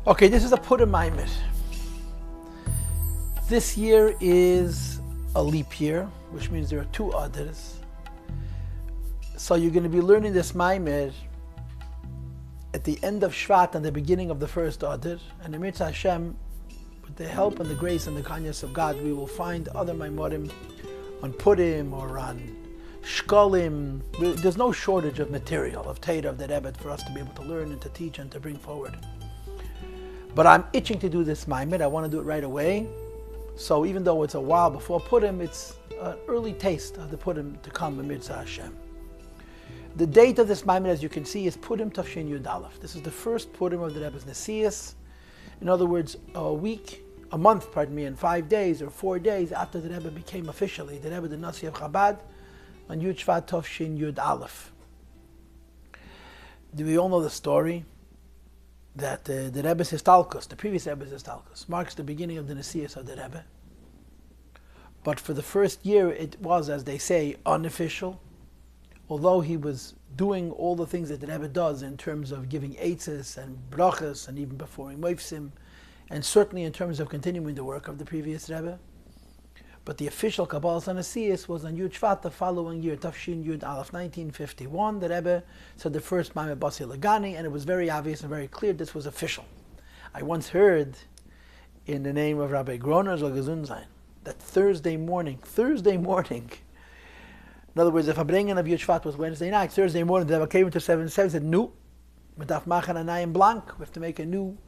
Okay, this is a Purim Maimer. This year is a leap year, which means there are two others. So you're going to be learning this Maimer at the end of Shvat and the beginning of the first Adar. And in Mitzvah Hashem, with the help and the grace and the kindness of God, we will find other Maimorim on Purim or on Shkolim. There's no shortage of material, of Torah, of the Rebbe, for us to be able to learn and to teach and to bring forward. But I'm itching to do this Maimer. I want to do it right away. So even though it's a while before Purim, it's an early taste of the Purim to come in Mitzvah Hashem. The date of this Maimer, as you can see, is Purim Tafshin Yud Aleph. This is the first Purim of the Rebbe's Nesius. In other words, a month, and 5 days or 4 days after the Rebbe became officially the Rebbe, the Nasi of Chabad, on Yud Shvat Tafshin Yud Aleph. Do we all know the story that the Rebbe's Histalkus, the previous Rebbe's Histalkus, marks the beginning of the Nesius of the Rebbe? But for the first year, it was, as they say, unofficial. Although he was doing all the things that the Rebbe does in terms of giving eitzes and brachas and even performing moifsim, and certainly in terms of continuing the work of the previous Rebbe. But the official Kabbalah Sanasiyas was on Yud Shvat the following year, Tafshin Yud Aleph, 1951. The Rebbe said the first Maimer Basi Lagani, and it was very obvious and very clear this was official. I once heard, in the name of Rabbi Groner Zolgazunzain, that Thursday morning, in other words, if a bringing of Yud Shvat was Wednesday night, Thursday morning, the Rebbe came into 7-7 and said, "No, Medaf Machan Anayim Blank, we have to make a new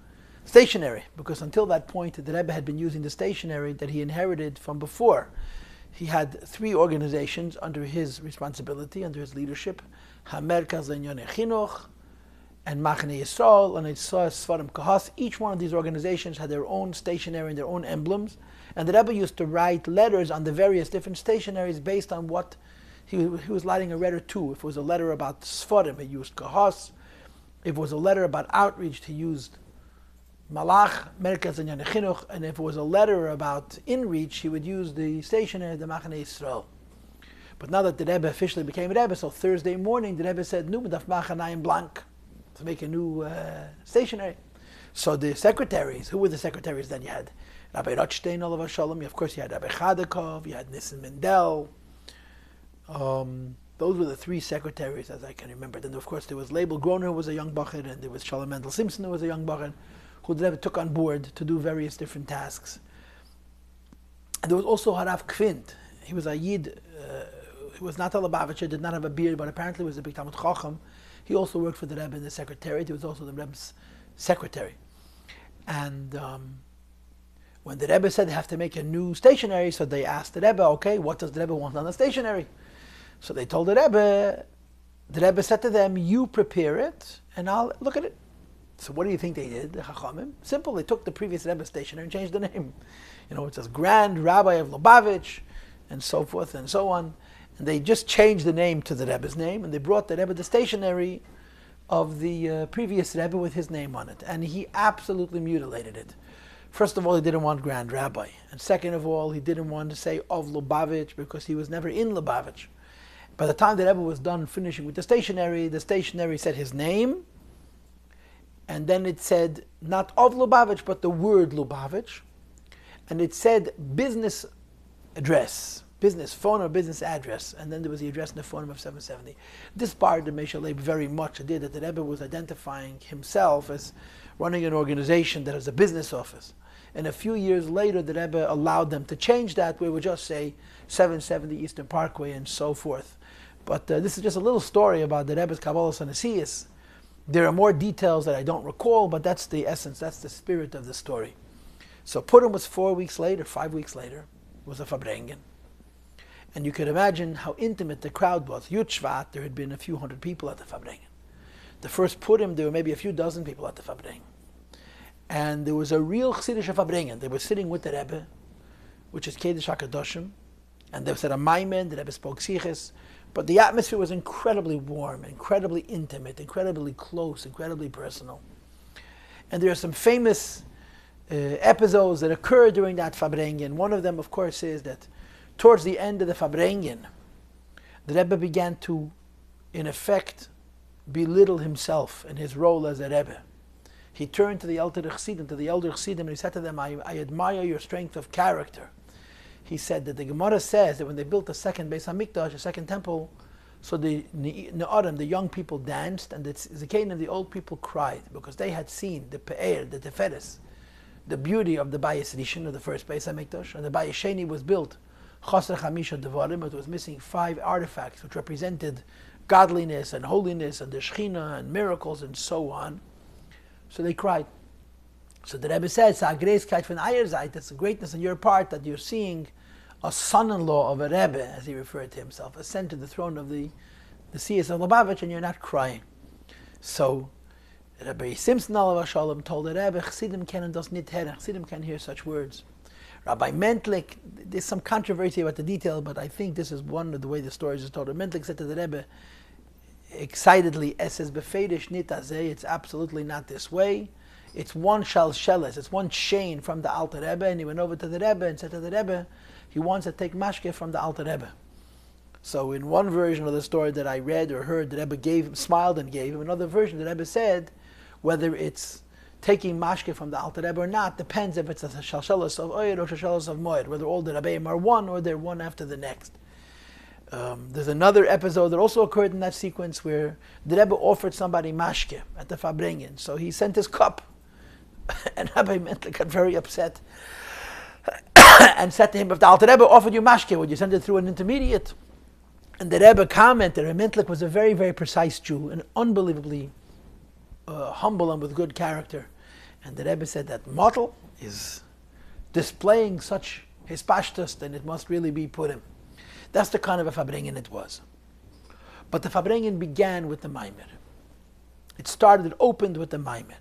stationery," because until that point, the Rebbe had been using the stationery that he inherited from before. He had 3 organizations under his responsibility, under his leadership: HaMerkaz Le'Inyonei Chinuch, and Machane Yisrael, and Yitzhak Sfarim Kahas. Each one of these organizations had their own stationery and their own emblems, and the Rebbe used to write letters on the various different stationaries based on what he was lighting a letter to. If it was a letter about Sfarim, he used Kahas. If it was a letter about outreach, he used Malach, Merkaz and Chinuch, and if it was a letter about inreach, he would use the stationery, the Machane Yisrael. But now that the Rebbe officially became a Rebbe, so Thursday morning, the Rebbe said, "Nu medaf machanayim blank," to make a new stationery. So the secretaries, who were the secretaries then? You had Rabbi Rothstein, Olav Shalom, of course you had Rabbi Chadakov, you had Nissen Mendel. Those were the 3 secretaries, as I can remember. Then, of course, there was Label Groner, who was a young bacher, and there was Shalom Mendel Simpson, who was a young bacher, who the Rebbe took on board to do various different tasks. And there was also Harav Kvint. He was a Yid, he was not a Lubavitcher, did not have a beard, but apparently was a big Talmud Chacham. He also worked for the Rebbe in the secretariat. He was also the Rebbe's secretary. And when the Rebbe said they have to make a new stationery, so they asked the Rebbe, okay, what does the Rebbe want on the stationery? So they told the Rebbe said to them, "You prepare it, and I'll look at it." So what do you think they did, the Chachamim? Simple, they took the previous Rebbe stationery and changed the name. You know, it says Grand Rabbi of Lubavitch, and so forth and so on. And they just changed the name to the Rebbe's name, and they brought the Rebbe the stationery of the previous Rebbe with his name on it. And he absolutely mutilated it. First of all, he didn't want Grand Rabbi. And second of all, he didn't want to say of Lubavitch because he was never in Lubavitch. By the time the Rebbe was done finishing with the stationery said his name, and then it said not of Lubavitch, but the word Lubavitch, and it said business address, business phone or business address, and then there was the address and the phone number of 770. This bothered the Moshe Leib very much. It did that the Rebbe was identifying himself as running an organization that has a business office. And a few years later, the Rebbe allowed them to change that, where we would just say 770 Eastern Parkway and so forth. But this is just a little story about the Rebbe's Kabbalah Sanasiyas. There are more details that I don't recall, but that's the essence, that's the spirit of the story. So Purim was 4 weeks later, 5 weeks later, was a Fabrengen. And you could imagine how intimate the crowd was. Yud Shvat, there had been a few hundred people at the Fabrengen. The first Purim, there were maybe a few dozen people at the Fabrengen. And there was a real Chassidish Fabrengen. They were sitting with the Rebbe, which is Kedesh HaKadoshim, and they said a Maimen, the Rebbe spoke Siches, but the atmosphere was incredibly warm, incredibly intimate, incredibly close, incredibly personal. And there are some famous episodes that occurred during that Fabrengen. One of them, of course, is that towards the end of the Fabrengen, the Rebbe began to, in effect, belittle himself and his role as a Rebbe. he turned to the elder Chassidim, and he said to them, I admire your strength of character. He said that the Gemara says that when they built the second Beis HaMikdash, the second temple, so the Ne'arim, the young people danced, and the Zekanim, the old people cried, because they had seen the Pe'er, the Teferes, the beauty of the Bayis Rishon, of the first Beis HaMikdash, and the Bayis Sheni was built, Chasr Chamisha Devarim, it was missing 5 artifacts, which represented godliness and holiness and the Shechina and miracles and so on. So they cried. So the Rebbe says, that's a greatness on your part that you're seeing a son-in-law of a Rebbe, as he referred to himself, ascend to the throne of the Siyas of Lubavitch, and you're not crying. So Rabbi Simpson alav Shalom told the Rebbe, Chassidim can and does nit heren. Chassidim can hear such words. Rabbi Mentlik, there's some controversy about the detail, but I think this is one of the way the stories is told. Mentlik said to the Rebbe, excitedly, es es befedish nit azeh, it's absolutely not this way. It's one shalsheles, it's one chain from the Alter Rebbe, and he went over to the Rebbe and said to the Rebbe, he wants to take mashke from the Alter Rebbe. So in one version of the story that I read or heard, the Rebbe smiled and gave him. Another version, the Rebbe said, whether it's taking mashke from the Alter Rebbe or not, depends if it's a shalsheles of oyer or shalsheles of moed, whether all the Rebbeim are one or they're one after the next. There's another episode that also occurred in that sequence where the Rebbe offered somebody mashke at the Fabrengen. So he sent his cup, and Rabbi Mentlik got very upset and said to him, if the Alter Rebbe offered you mashke, would you send it through an intermediate? And the Rebbe commented, Rabbi Mentlik was a very, very precise Jew, an unbelievably humble and with good character. And the Rebbe said that Motel is displaying such his pashtus, then it must really be Purim. That's the kind of a Fabrengen it was. But the Fabrengen began with the Maamar. It opened with the Maamar.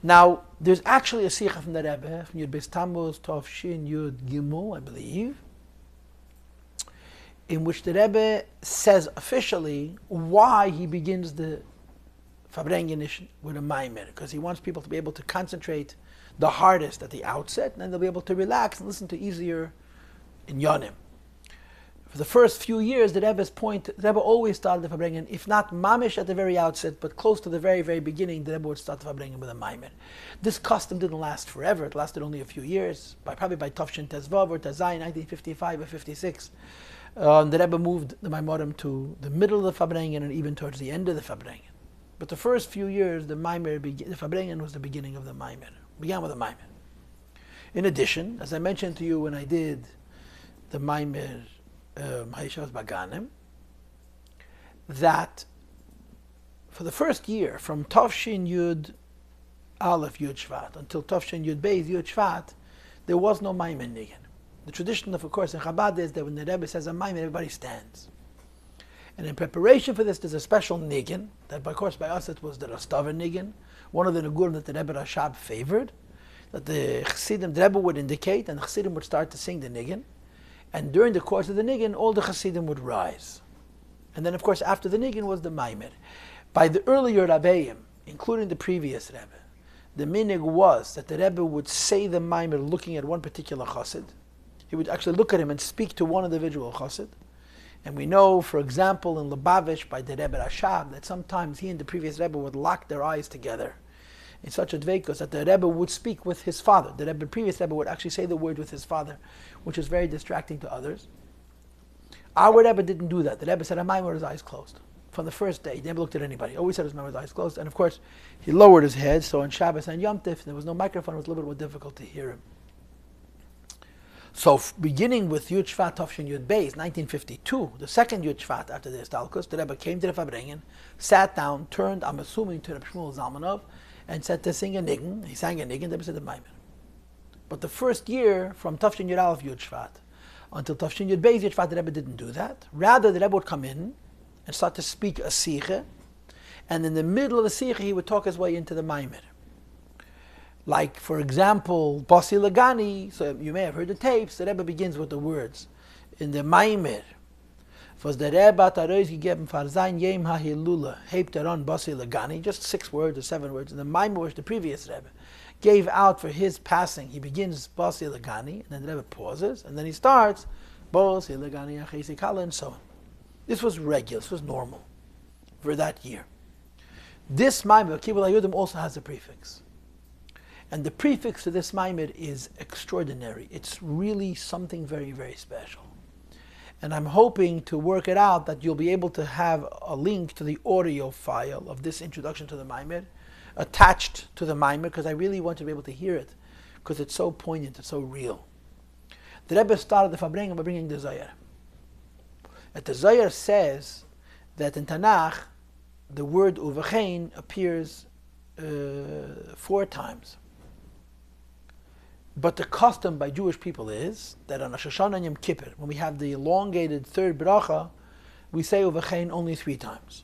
Now, there's actually a Sikha from the Rebbe, from Yud Beis Tammuz, Tov Shin Yud Gimel, I believe, in which the Rebbe says officially why he begins the Fabrengen with a Maamar, because he wants people to be able to concentrate the hardest at the outset, and then they'll be able to relax and listen to easier in Yonim. For the first few years, the Rebbe always started the Fabrengen, if not mamish at the very outset, but close to the very, very beginning, the Rebbe would start the Fabrengen with a Maamar. This custom didn't last forever. It lasted only a few years, probably by Tafshin Tezvav or Tazayin, 1955 or 56. The Rebbe moved the Maimorim to the middle of the Fabrengen and even towards the end of the Fabrengen. But the first few years, the Fabrengen was the beginning of the Maamar. Began with the Maamar. In addition, as I mentioned to you when I did the Maamar Hayeshavas Baganim, that for the first year, from Tavshin Yud Aleph Yud Shvat until Tavshin Yud Beis Yud Shvat, there was no Maamar Nigen. The tradition of course, in Chabad is that when the Rebbe says a Maamar, everybody stands. And in preparation for this, there's a special Nigen, that of course by us it was the Rostava Nigen, one of the Nigurim that the Rebbe Rashab favored, that the Chassidim, the Rebbe would indicate, and the Chassidim would start to sing the Nigen. And during the course of the Nigen, all the Chassidim would rise. And then, of course, after the Nigen was the Maamar. By the earlier Rabbeim, including the previous Rebbe, the minig was that the Rebbe would say the Maamar looking at one particular Chassid. He would actually look at him and speak to one individual Chassid. And we know, for example, in Lubavitch by the Rebbe Rashab, that sometimes he and the previous Rebbe would lock their eyes together in such a dveikos that the Rebbe would speak with his father. The previous Rebbe would actually say the word with his father, which is very distracting to others. Our Rebbe didn't do that. The Rebbe said a Maamar with his eyes closed. From the first day, he never looked at anybody. Always said his Maamar with his eyes closed. And of course, he lowered his head, so on Shabbos and Yom Tif, there was no microphone, it was a little bit more difficult to hear him. So beginning with Yud Shvat Tavshin Yud Beis, 1952, the second Yud Shvat after the Istalkus, the Rebbe came to the Fabrengen, sat down, turned, I'm assuming, to Reb Shmuel Zalmanov, and said to sing a Nigen. He sang a Nigen, the Rebbe said the Maamar. But the first year, from Tavshin Yud Aleph Yud Shvat until Tavshin Yud Beis Yud Shvat, the Rebbe didn't do that. Rather, the Rebbe would come in and start to speak a Sikha, and in the middle of the Sikha, he would talk his way into the Maamar. Like, for example, Basi Lagani, so you may have heard the tapes, the Rebbe begins with the words in the Maamar. Was the Rebbe hat gegeben for sein Yom HaHilula, hebt on Basi Lagani, just 6 words or 7 words. And the Maamar, which the previous Rebbe gave out for his passing, he begins Basi Lagani, and then the Rebbe pauses, and then he starts Basi Lagani Achesi Kala, and so on. This was regular, this was normal for that year. This Maamar, Vkibel Hayehudim, also has a prefix. And the prefix to this Maamar is extraordinary. It's really something very, very special. And I'm hoping to work it out that you'll be able to have a link to the audio file of this introduction to the Maamar attached to the Maamar, because I really want you to be able to hear it, because it's so poignant, it's so real. The Rebbe started the Farbrengen by bringing the Zohar. And the Zohar says that in Tanakh, the word uvechein appears 4 times. But the custom by Jewish people is that on Rosh Hashanah and Yom Kippur, when we have the elongated third bracha, we say uvechein only 3 times.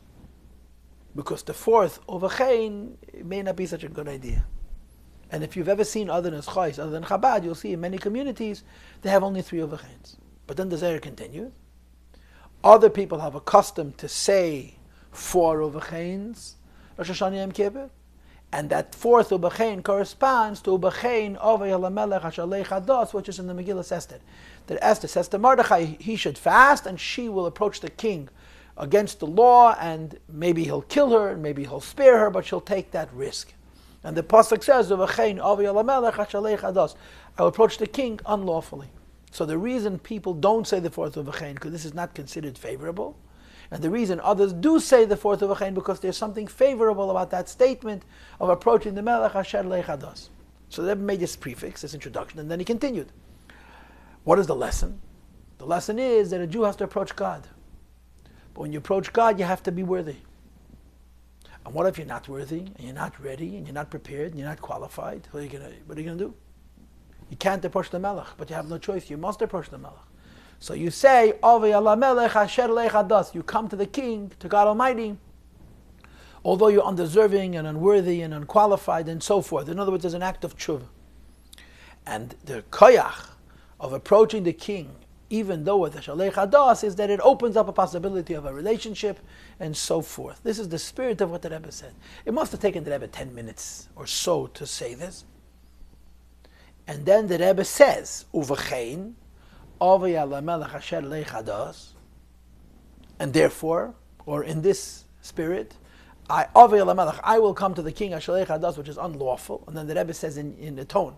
Because the 4th uvechein may not be such a good idea. And if you've ever seen other than Chais, other than Chabad, you'll see in many communities they have only 3 uvecheins. But then the Zohar continues. Other people have a custom to say 4 uvecheins, Rosh Hashanah Yom Kippur, and that 4th uvechein corresponds to uvechein Ovei HaMelech Hashalei Chados, which is in the Megillah Esther. That Esther says to Mordechai he should fast, and she will approach the king against the law, and maybe he'll kill her, and maybe he'll spare her, but she'll take that risk. And the pasuk says, uvechein Ovei HaMelech Hashalei Chados, I will approach the king unlawfully. So the reason people don't say the 4th uvechein, because this is not considered favorable. And the reason others do say the 4th uvechein, because there's something favorable about that statement of approaching the Melech Asher Leichados. So they made this prefix, this introduction, and then he continued. What is the lesson? The lesson is that a Jew has to approach God. But when you approach God, you have to be worthy. And what if you're not worthy, and you're not ready, and you're not prepared, and you're not qualified? What are you going to do? You can't approach the Melech, but you have no choice. You must approach the Melech. So you say, Ovei HaMelech Asher Leichados. You come to the King, to God Almighty, although you're undeserving and unworthy and unqualified and so forth. In other words, there's an act of tshuva. And the koyach of approaching the King, even though with Asher Leichados, is that it opens up a possibility of a relationship and so forth. This is the spirit of what the Rebbe said. It must have taken the Rebbe 10 minutes or so to say this. And then the Rebbe says, uvechein, Ovei HaMelech Asher Leichados, and therefore, or in this spirit, Ovei HaMelech, I will come to the king Asher Leichados, which is unlawful. And then the Rebbe says in the tone,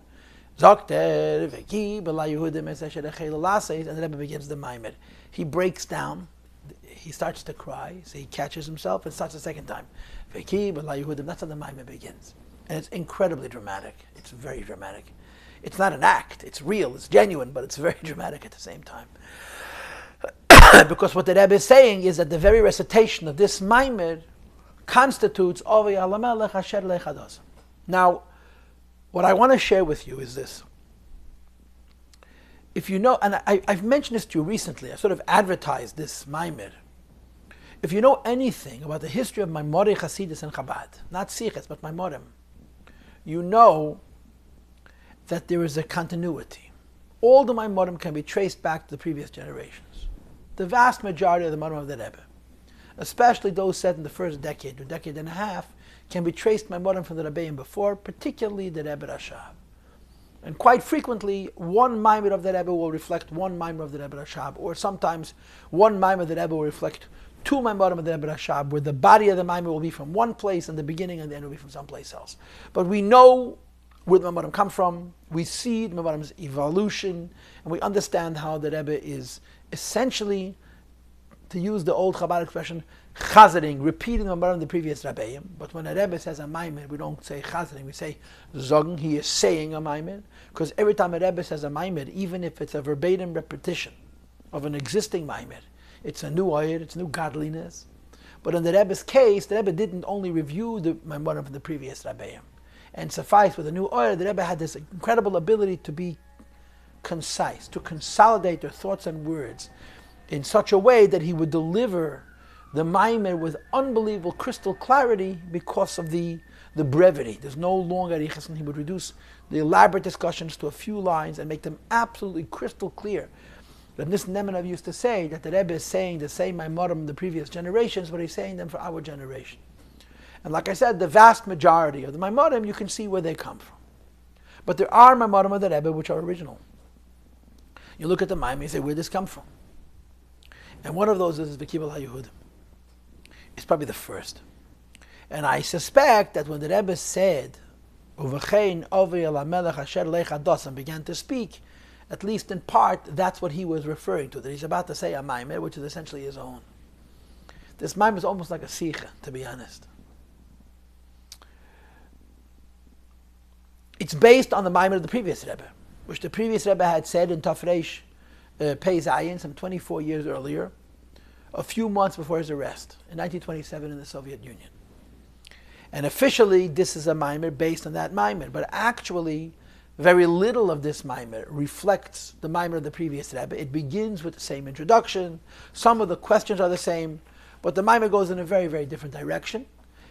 Zokter Vkibel Hayehudim es Asher Echel Laseis, and the Rebbe begins the Maamar. He breaks down, he starts to cry, so he catches himself, and starts the second time. Vkibel Hayehudim, that's how the Maamar begins. And it's incredibly dramatic. It's very dramatic. It's not an act, it's real, it's genuine, but it's very dramatic at the same time. Because what the Rebbe is saying is that the very recitation of this Maamar constitutes Ovei HaMelech Asher Leichados. Now, what I want to share with you is this. If you know, and I've mentioned this to you recently, I sort of advertised this Maamar. If you know anything about the history of Maamorei Chasidus and Chabad, not Siches, but Maamorim, you know that there is a continuity. All the Maamorim can be traced back to the previous generations. The vast majority of the Maamorim of the Rebbe, especially those said in the first decade or decade and a half, can be traced Maamorim from the Rebbeim before, particularly the Rebbe Rashab. And quite frequently, one Maamar of the Rebbe will reflect one Maamar of the Rebbe Rashab, or sometimes one Maamar of the Rebbe will reflect 2 Maamorim of the Rebbe Rashab, where the body of the Maamar will be from one place and the beginning and the end will be from someplace else. But we know where the Maamorim come from, we see the Maamorim's evolution, and we understand how the Rebbe is essentially, to use the old Chabad expression, chazering, repeating the Maamorim of the previous Rebbeim. But when a Rebbe says a Maamar, we don't say chazering, we say zogen, he is saying a Maamar, because every time a Rebbe says a Maamar, even if it's a verbatim repetition of an existing Maamar, it's a new oyer, it's new godliness. But in the Rebbe's case, the Rebbe didn't only review the Maamorim of the previous Rebbeim and suffice with a new oyer. The Rebbe had this incredible ability to be concise, to consolidate their thoughts and words in such a way that he would deliver the Maamar with unbelievable crystal clarity because of the brevity. There's no long arichas, and he would reduce the elaborate discussions to a few lines and make them absolutely crystal clear. But this Nemanov used to say that the Rebbe is saying the same Maamorim in the previous generations, but he's saying them for our generation. And like I said, the vast majority of the Maamorim, you can see where they come from. But there are Maamorim of the Rebbe which are original. You look at the Maamar and say, where did this come from? And one of those is Vkibel Hayehudim. It's probably the first. And I suspect that when the Rebbe said, Uvechein Ovi el HaMelech Asher Lecha Das, and began to speak, at least in part, that's what he was referring to, that he's about to say a Maimer, which is essentially his own. This Maimer is almost like a Sikha, to be honest. It's based on the Maimer of the previous Rebbe, which the previous Rebbe had said in Tafresh Pei Zayin, some 24 years earlier, a few months before his arrest, in 1927 in the Soviet Union. And officially, this is a Maimer based on that Maimer, but actually, very little of this Maimer reflects the Maimer of the previous Rebbe. It begins with the same introduction. Some of the questions are the same, but the Maimer goes in a very, very different direction.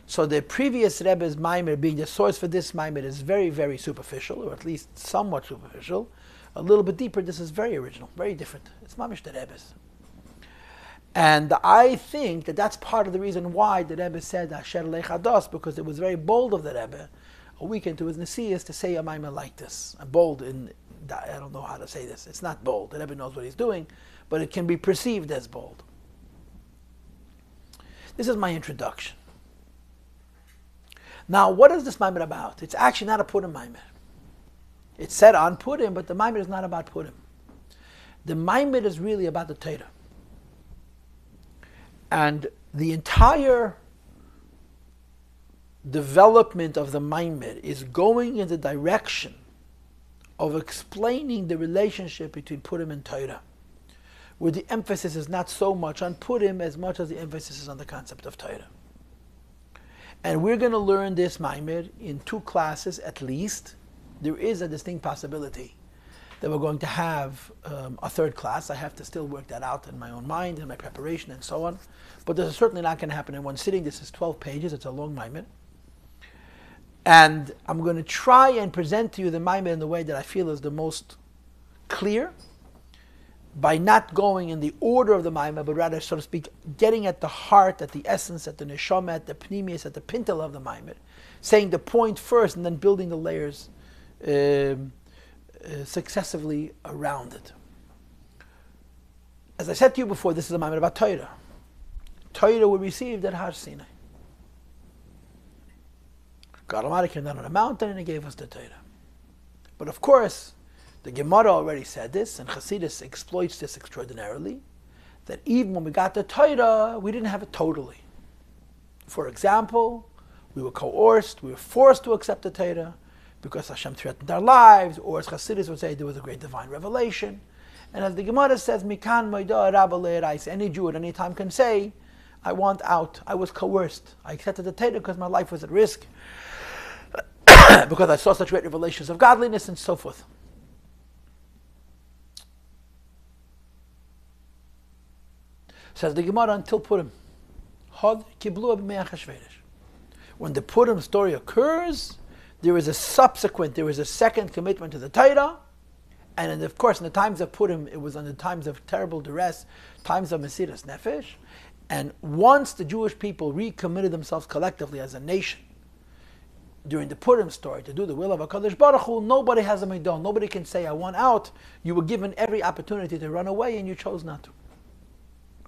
So the previous Rebbe's Maimer, being the source for this Maimer, is very, very superficial, or at least somewhat superficial. A little bit deeper, this is very original, very different. It's mamish the Rebbe's. And I think that that's part of the reason why the Rebbe said Asher Lecha Das, because it was very bold of the Rebbe a week into his Nesias to say a Maimer like this. Bold in, I don't know how to say this. It's not bold. The Rebbe knows what he's doing, but it can be perceived as bold. This is my introduction. Now, what is this Maimer about? It's actually not a Purim Maimer. It's said on Purim, but the Maimer is not about Purim. The Maimer is really about the Torah. And the entire development of the Maimer is going in the direction of explaining the relationship between Purim and Torah, where the emphasis is not so much on Purim as much as the emphasis is on the concept of Torah. And we're going to learn this Maimer in 2 classes at least. There is a distinct possibility that we're going to have a 3rd class. I have to still work that out in my own mind, in my preparation and so on. But this is certainly not going to happen in one sitting. This is 12 pages. It's a long Maimer. And I'm going to try and present to you the Maimer in the way that I feel is the most clear, by not going in the order of the Maimer, but rather, so to speak, getting at the heart, at the essence, at the neshama, at the pnimius, at the pintel of the Maimer, saying the point first and then building the layers successively around it. As I said to you before, this is a Maimer about Torah. Torah we received at Har Sinai. God Almighty came down on a mountain and He gave us the Torah. But of course, the Gemara already said this, and Chassidus exploits this extraordinarily, that even when we got the Torah, we didn't have it totally. For example, we were coerced, we were forced to accept the Torah because Hashem threatened our lives, or as Chassidus would say, there was a great divine revelation. And as the Gemara says, Mikan Moida Rabba Le'erais, any Jew at any time can say, I want out, I was coerced, I accepted the Torah because my life was at risk, because I saw such great revelations of godliness and so forth. Says the Gemara until Purim. When the Purim story occurs, there is a second commitment to the Torah, and of course in the times of Purim, it was in the times of terrible duress, times of Mesiras Nefesh, and once the Jewish people recommitted themselves collectively as a nation, during the Purim story, to do the will of HaKadosh Baruch Hu, nobody has a Midah, nobody can say, I want out. You were given every opportunity to run away and you chose not to.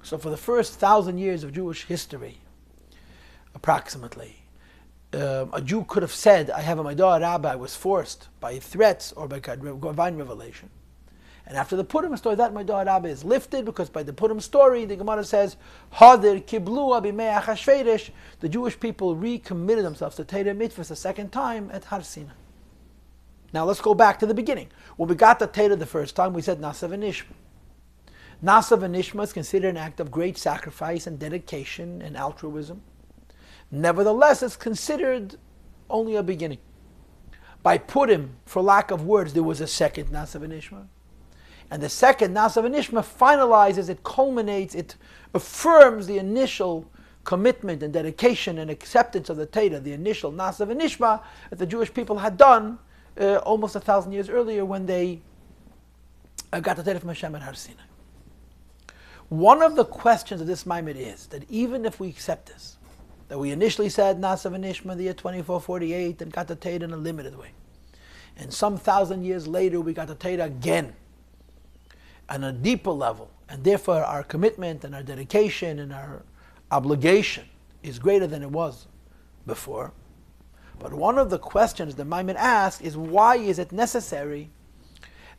So for the first 1,000 years of Jewish history, approximately, a Jew could have said, I have a Midah Rabbi, I was forced by threats or by divine revelation. And after the Purim story, that Midah Rabbi is lifted, because by the Purim story, the Gemara says, Hadir Kiblu Abimei Achashverosh, the Jewish people recommitted themselves to Torah mitzvahs a second time at Har Sinai. Now let's go back to the beginning. When we got the Torah the first time, we said Nasa v'Nishma. Nasa v'Nishma is considered an act of great sacrifice and dedication and altruism. Nevertheless, it's considered only a beginning. By Purim, for lack of words, there was a second Nasa v'Nishma. And the second Nasa v'Nishma finalizes, it culminates, it affirms the initial commitment and dedication and acceptance of the Torah, the initial Nasa v'Nishma that the Jewish people had done almost 1,000 years earlier when they got the Torah from Hashem at Har Sinai. One of the questions of this Maimer is that even if we accept this, that we initially said Nasa v'Nishma the year 2448 and got the Torah in a limited way, and some 1,000 years later we got the Torah again on a deeper level, and therefore our commitment and our dedication and our obligation is greater than it was before. But one of the questions the Maamar asks is, why is it necessary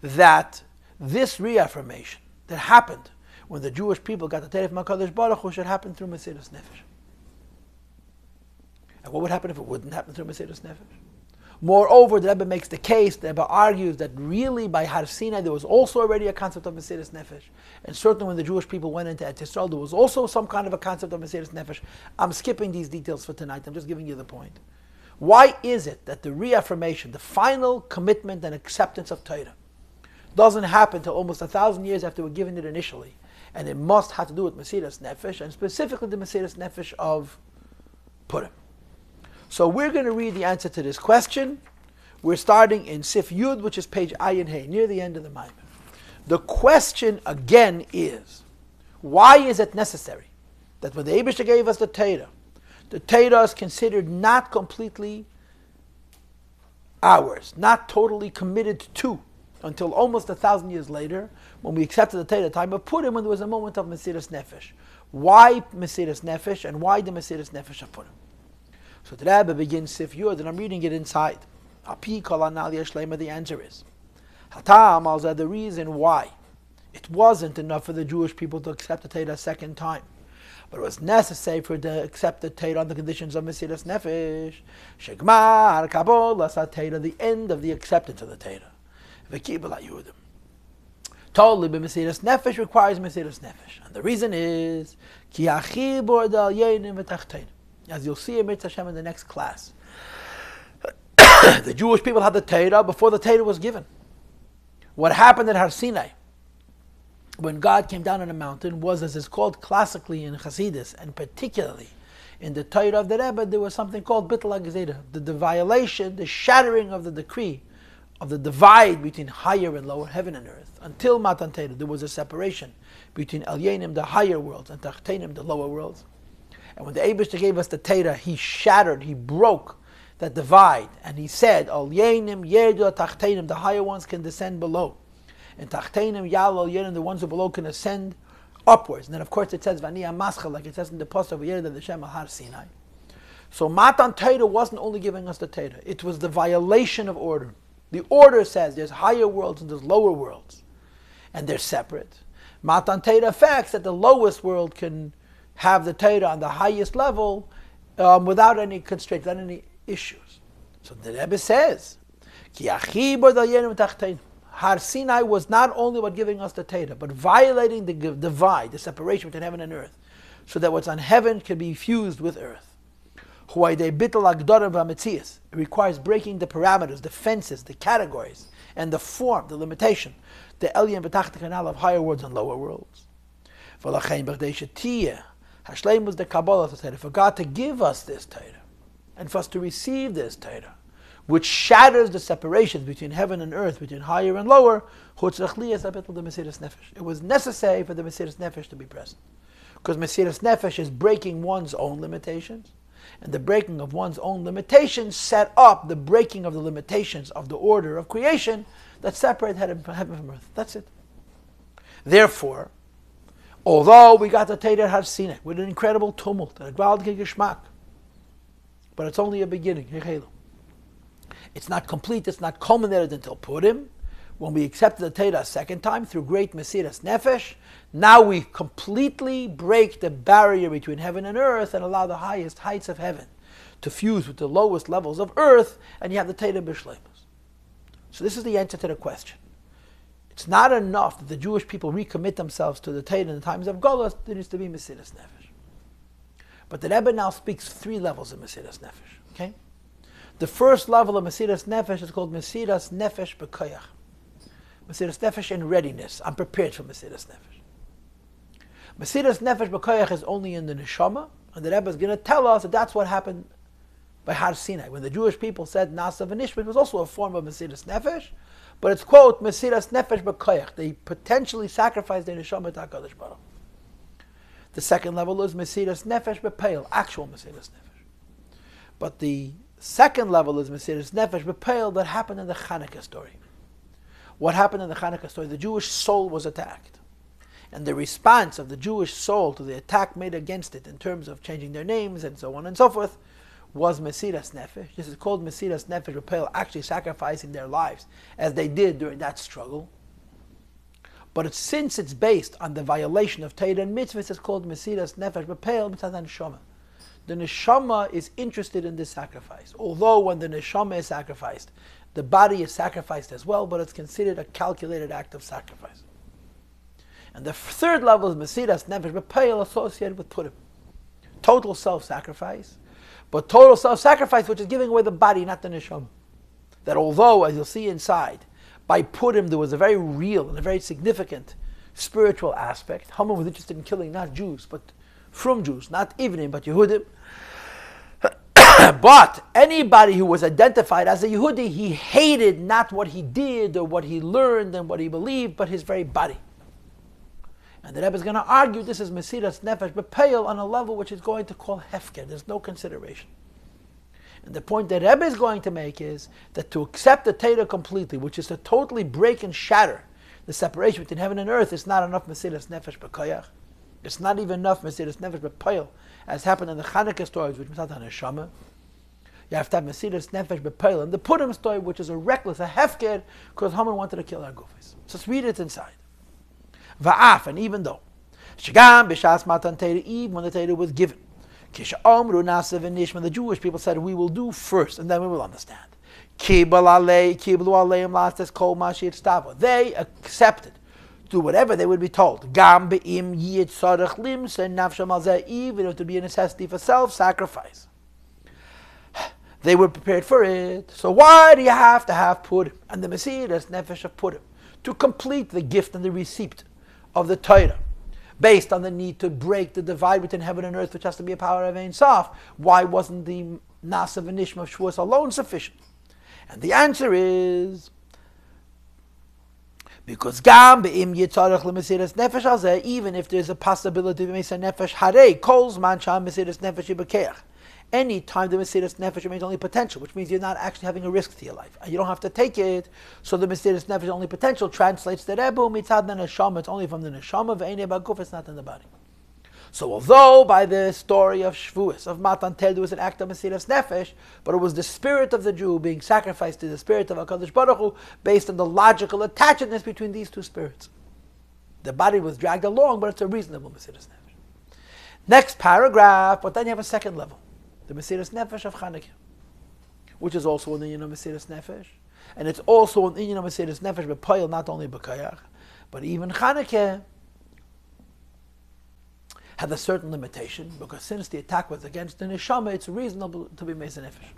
that this reaffirmation that happened when the Jewish people got the Torah from HaKadosh Baruch Hu should happen through Mesiras Nefesh? And what would happen if it wouldn't happen through Mesiras Nefesh? Moreover, the Rebbe makes the case, the Rebbe argues that really by Har Sinai there was also already a concept of Mesiras Nefesh. And certainly when the Jewish people went into Eretz Yisrael, there was also some kind of a concept of Mesiras Nefesh. I'm skipping these details for tonight, I'm just giving you the point. Why is it that the reaffirmation, the final commitment and acceptance of Torah, doesn't happen until almost 1,000 years after we're given it initially? And it must have to do with Mesiras Nefesh, and specifically the Mesiras Nefesh of Purim. So we're going to read the answer to this question. We're starting in Sif Yud, which is page Ayin Hey, near the end of the Maamar. The question again is, why is it necessary that when the Eibishter gave us the Torah is considered not completely ours, not totally committed to, until almost 1,000 years later, when we accepted the Torah, time of Purim, when there was a moment of Mesiras Nefesh. Why Mesiras Nefesh, and why the Mesiras Nefesh of Purim? So the Rebbe begins Sif Yud, and I'm reading it inside. The answer is, the reason why it wasn't enough for the Jewish people to accept the Torah a second time, but it was necessary for them to accept the Torah on the conditions of Mesiras Nefesh. Shegmar Kabbalas HaTorah, the end of the acceptance of the Torah. Vkibel Hayehudim. Totally, but Mesiras Nefesh requires Mesiras Nefesh. And the reason is, Ki Achibur Dal Yenim V'Tachtein. As you'll see in Hashem in the next class. The Jewish people had the Torah before the Torah was given. What happened at Har Sinai, when God came down on a mountain, was, as is called classically in Chassidus, and particularly in the Torah of the Rebbe, there was something called Bittul HaGezerah, the violation, the shattering of the decree, of the divide between higher and lower, heaven and earth. Until Matan Torah, there was a separation between Elyenim, the higher worlds, and Tachtenim, the lower worlds. And when the Eibishter gave us the Torah, he shattered, he broke that divide, and he said, Elyenim yerdu Tachtenim, the higher ones can descend below, and Tachtenim yal Elyenim, the ones who below can ascend upwards. And then of course it says Vani Amaschal, like it says in the Pasuk of Yerda the Shem al Har Sinai. So Matan Torah wasn't only giving us the Torah; it was the violation of order. The order says there's higher worlds and there's lower worlds, and they're separate. Matan Torah affects that the lowest world can have the Torah on the highest level without any constraints, without any issues. So the Rebbe says, Har Sinai was not only about giving us the Torah, but violating the divide, the separation between heaven and earth, so that what's on heaven can be fused with earth. It requires breaking the parameters, the fences, the categories, and the form, the limitation, the Elyon B'tach canal of higher worlds and lower worlds. Was the Kabbalah Torah, for God to give us this Torah, and for us to receive this Torah, which shatters the separations between heaven and earth, between higher and lower, it was necessary for the Mesiras Nefesh to be present. Because Mesiras Nefesh is breaking one's own limitations, and the breaking of one's own limitations set up the breaking of the limitations of the order of creation that separate heaven from earth. That's it. Therefore, although we got the Torah at Har Sinai with an incredible tumult and a gewaltige geschmack, but it's only a beginning. It's not complete, it's not culminated until Purim, when we accepted the Torah a second time through great Mesiras Nefesh. Now we completely break the barrier between heaven and earth and allow the highest heights of heaven to fuse with the lowest levels of earth, and you have the Torah B'Shleimus. So this is the answer to the question. It's not enough that the Jewish people recommit themselves to the Torah in the times of Golus. There needs to be Mesiras Nefesh. But the Rebbe now speaks 3 levels of Mesiras Nefesh. Okay? The first level of Mesiras Nefesh is called Mesiras Nefesh B'Koyach. Mesiras Nefesh in readiness. I'm prepared for Mesiras Nefesh. Mesiras Nefesh B'Koyach is only in the Neshama, and the Rebbe is going to tell us that that's what happened by Har Sinai. When the Jewish people said Nasa v'Nishma, it was also a form of Mesiras Nefesh, but it's quote Mesiras Nefesh B'Koyach. They potentially sacrificed their Neshama to HaKadosh Baruch. The second level is Mesiras Nefesh B'Peil, actual Mesiras Nefesh. But the second level is Mesiras Nefesh B'Peil that happened in the Chanukah story. What happened in the Chanukah story? The Jewish soul was attacked. And the response of the Jewish soul to the attack made against it in terms of changing their names and so on and so forth was Mesiras Nefesh. This is called Mesiras Nefesh B'Peil, actually sacrificing their lives as they did during that struggle. But since it's based on the violation of Torah and mitzvahs, it's called Mesiras Nefesh B'Peil Mitzad Neshama. The Neshama is interested in this sacrifice. Although when the Neshama is sacrificed, the body is sacrificed as well, but it's considered a calculated act of sacrifice. And the third level is Mesiras Nefesh B'Peil, associated with Purim. Total self-sacrifice, but total self-sacrifice which is giving away the body, not the Neshama. That although, as you'll see inside, by Purim there was a very real and a very significant spiritual aspect. Haman was interested in killing not Jews, but from Jews, not Ivnim, but Yehudim. But anybody who was identified as a Yehudi, he hated not what he did or what he learned and what he believed, but his very body. And the Rebbe is going to argue this is Mesiras Nefesh B'Peil on a level which is going to call Hefker. There's no consideration. And the point that Rebbe is going to make is that to accept the Torah completely, which is to totally break and shatter the separation between heaven and earth, is not enough Mesiras Nefesh B'Koyach. It's not even enough Mesiras Nefesh B'Peil, as happened in the Chanukah stories, which was not on Neshama. You have to have Mesiras Nefesh B'Peil. And the Purim story, which is a reckless, a Hefker, because Haman wanted to kill our Gufis. So let's read it inside. Va'af, and even though, Shagam b'shas matan Torah, even when the Torah was given, Kish'omru nasev v'nishma, the Jewish people said, we will do first, and then we will understand. Kiblu aleim lastes kol mashir stava. They accepted, do whatever they would be told. Gam be'im yit sarach limse nafsham al zeh, even if it would be a necessity for self-sacrifice. They were prepared for it. So why do you have to have Purim and the Mesiras Nefesh of Purim to complete the gift and the receipt of the Torah, based on the need to break the divide between heaven and earth, which has to be a power of Ein Sof? Why wasn't the Nasa v'Nishma of Shavuos alone sufficient? And the answer is because Gam be'im yitzarech le'Mesiras Nefesh al zeh, even if there's a possibility of Mesiras Nefesh harei kol zman sham Mesiras Nefesh yibakeach. Any time the Mesiras Nefesh remains only potential, which means you're not actually having a risk to your life, and you don't have to take it. So the Mesiras Nefesh only potential translates the Rebu mitzad neshama. It's only from the neshama, ve'enei baguf. It's not in the body. So although by the story of Shavuos, of Matan Torah, there was an act of Mesiras Nefesh, but it was the spirit of the Jew being sacrificed to the spirit of HaKadosh Baruch Hu, based on the logical attachedness between these two spirits. The body was dragged along, but it's a reasonable Mesiras Nefesh. Next paragraph, but then you have a second level. The Mesiras Nefesh of Chanukah, which is also an inyan of Mesiras Nefesh, and it's also an inyan of Mesiras Nefesh B'Peil, not only B'Koyach, but even Chanukah had a certain limitation, because since the attack was against the Neshama, it's reasonable to be Mesiras Nefesh.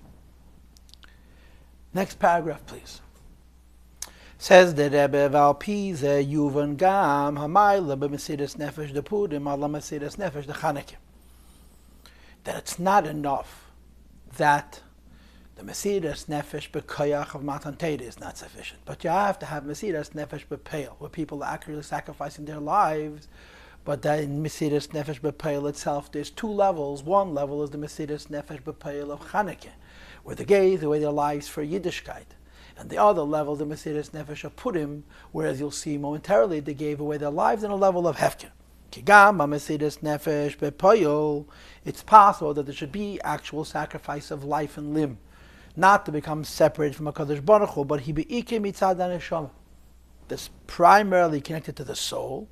Next paragraph, please. Says the Rebbe, Valpi ze yuvan gam hamayla b'Mesiras Nefesh de Purim ala Mesiras Nefesh de Chanukah. That it's not enough that the Mesiras Nefesh B'Koyach of Matan Torah is not sufficient. But you have to have Mesiras Nefesh B'Peil, where people are actually sacrificing their lives. But that in Mesiras Nefesh B'Peil itself, there's two levels. One level is the Mesiras Nefesh B'Peil of Chanukah, where they gave away their lives for Yiddishkeit. And the other level, the Mesiras Nefesh of Purim, where, as you'll see momentarily, they gave away their lives in a level of Hefker. Kigam Mesiras Nefesh B'Peil. It's possible that there should be actual sacrifice of life and limb, not to become separated from HaKadosh Baruch Hu, but he be'ike mitzad neshama. This primarily connected to the soul.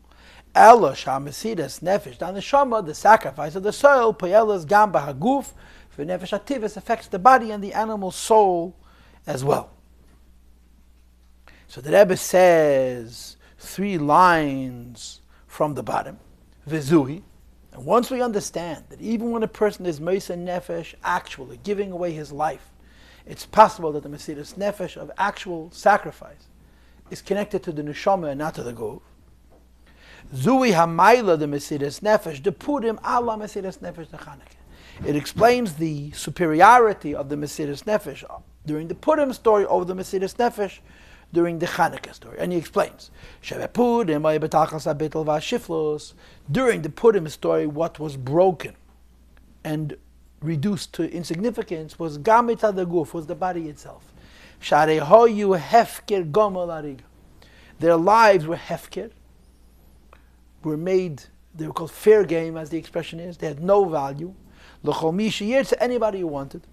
Ela Mesiras Nefesh neshama, the sacrifice of the soul, Poyelas Gam B'Haguf, for Nefesh Ativus affects the body and the animal soul as well. So the Rebbe says 3 lines from the bottom. V'zuhi. And once we understand that even when a person is Mesiras Nefesh, actually giving away his life, it's possible that the Mesiras Nefesh of actual sacrifice is connected to the Neshama and not to the Guf. Zui hamayla the Mesiras Nefesh, the Purim ala Mesiras Nefesh the Chanukah. It explains the superiority of the Mesiras Nefesh during the Purim story over the Mesiras Nefesh during the Chanukah story. And he explains, during the Purim story, what was broken and reduced to insignificance was Gamita the Guf, was the body itself. Their lives were hefker, were made, they were called fair game, as the expression is. They had no value. L'chol mi sheyirtze, anybody who wanted.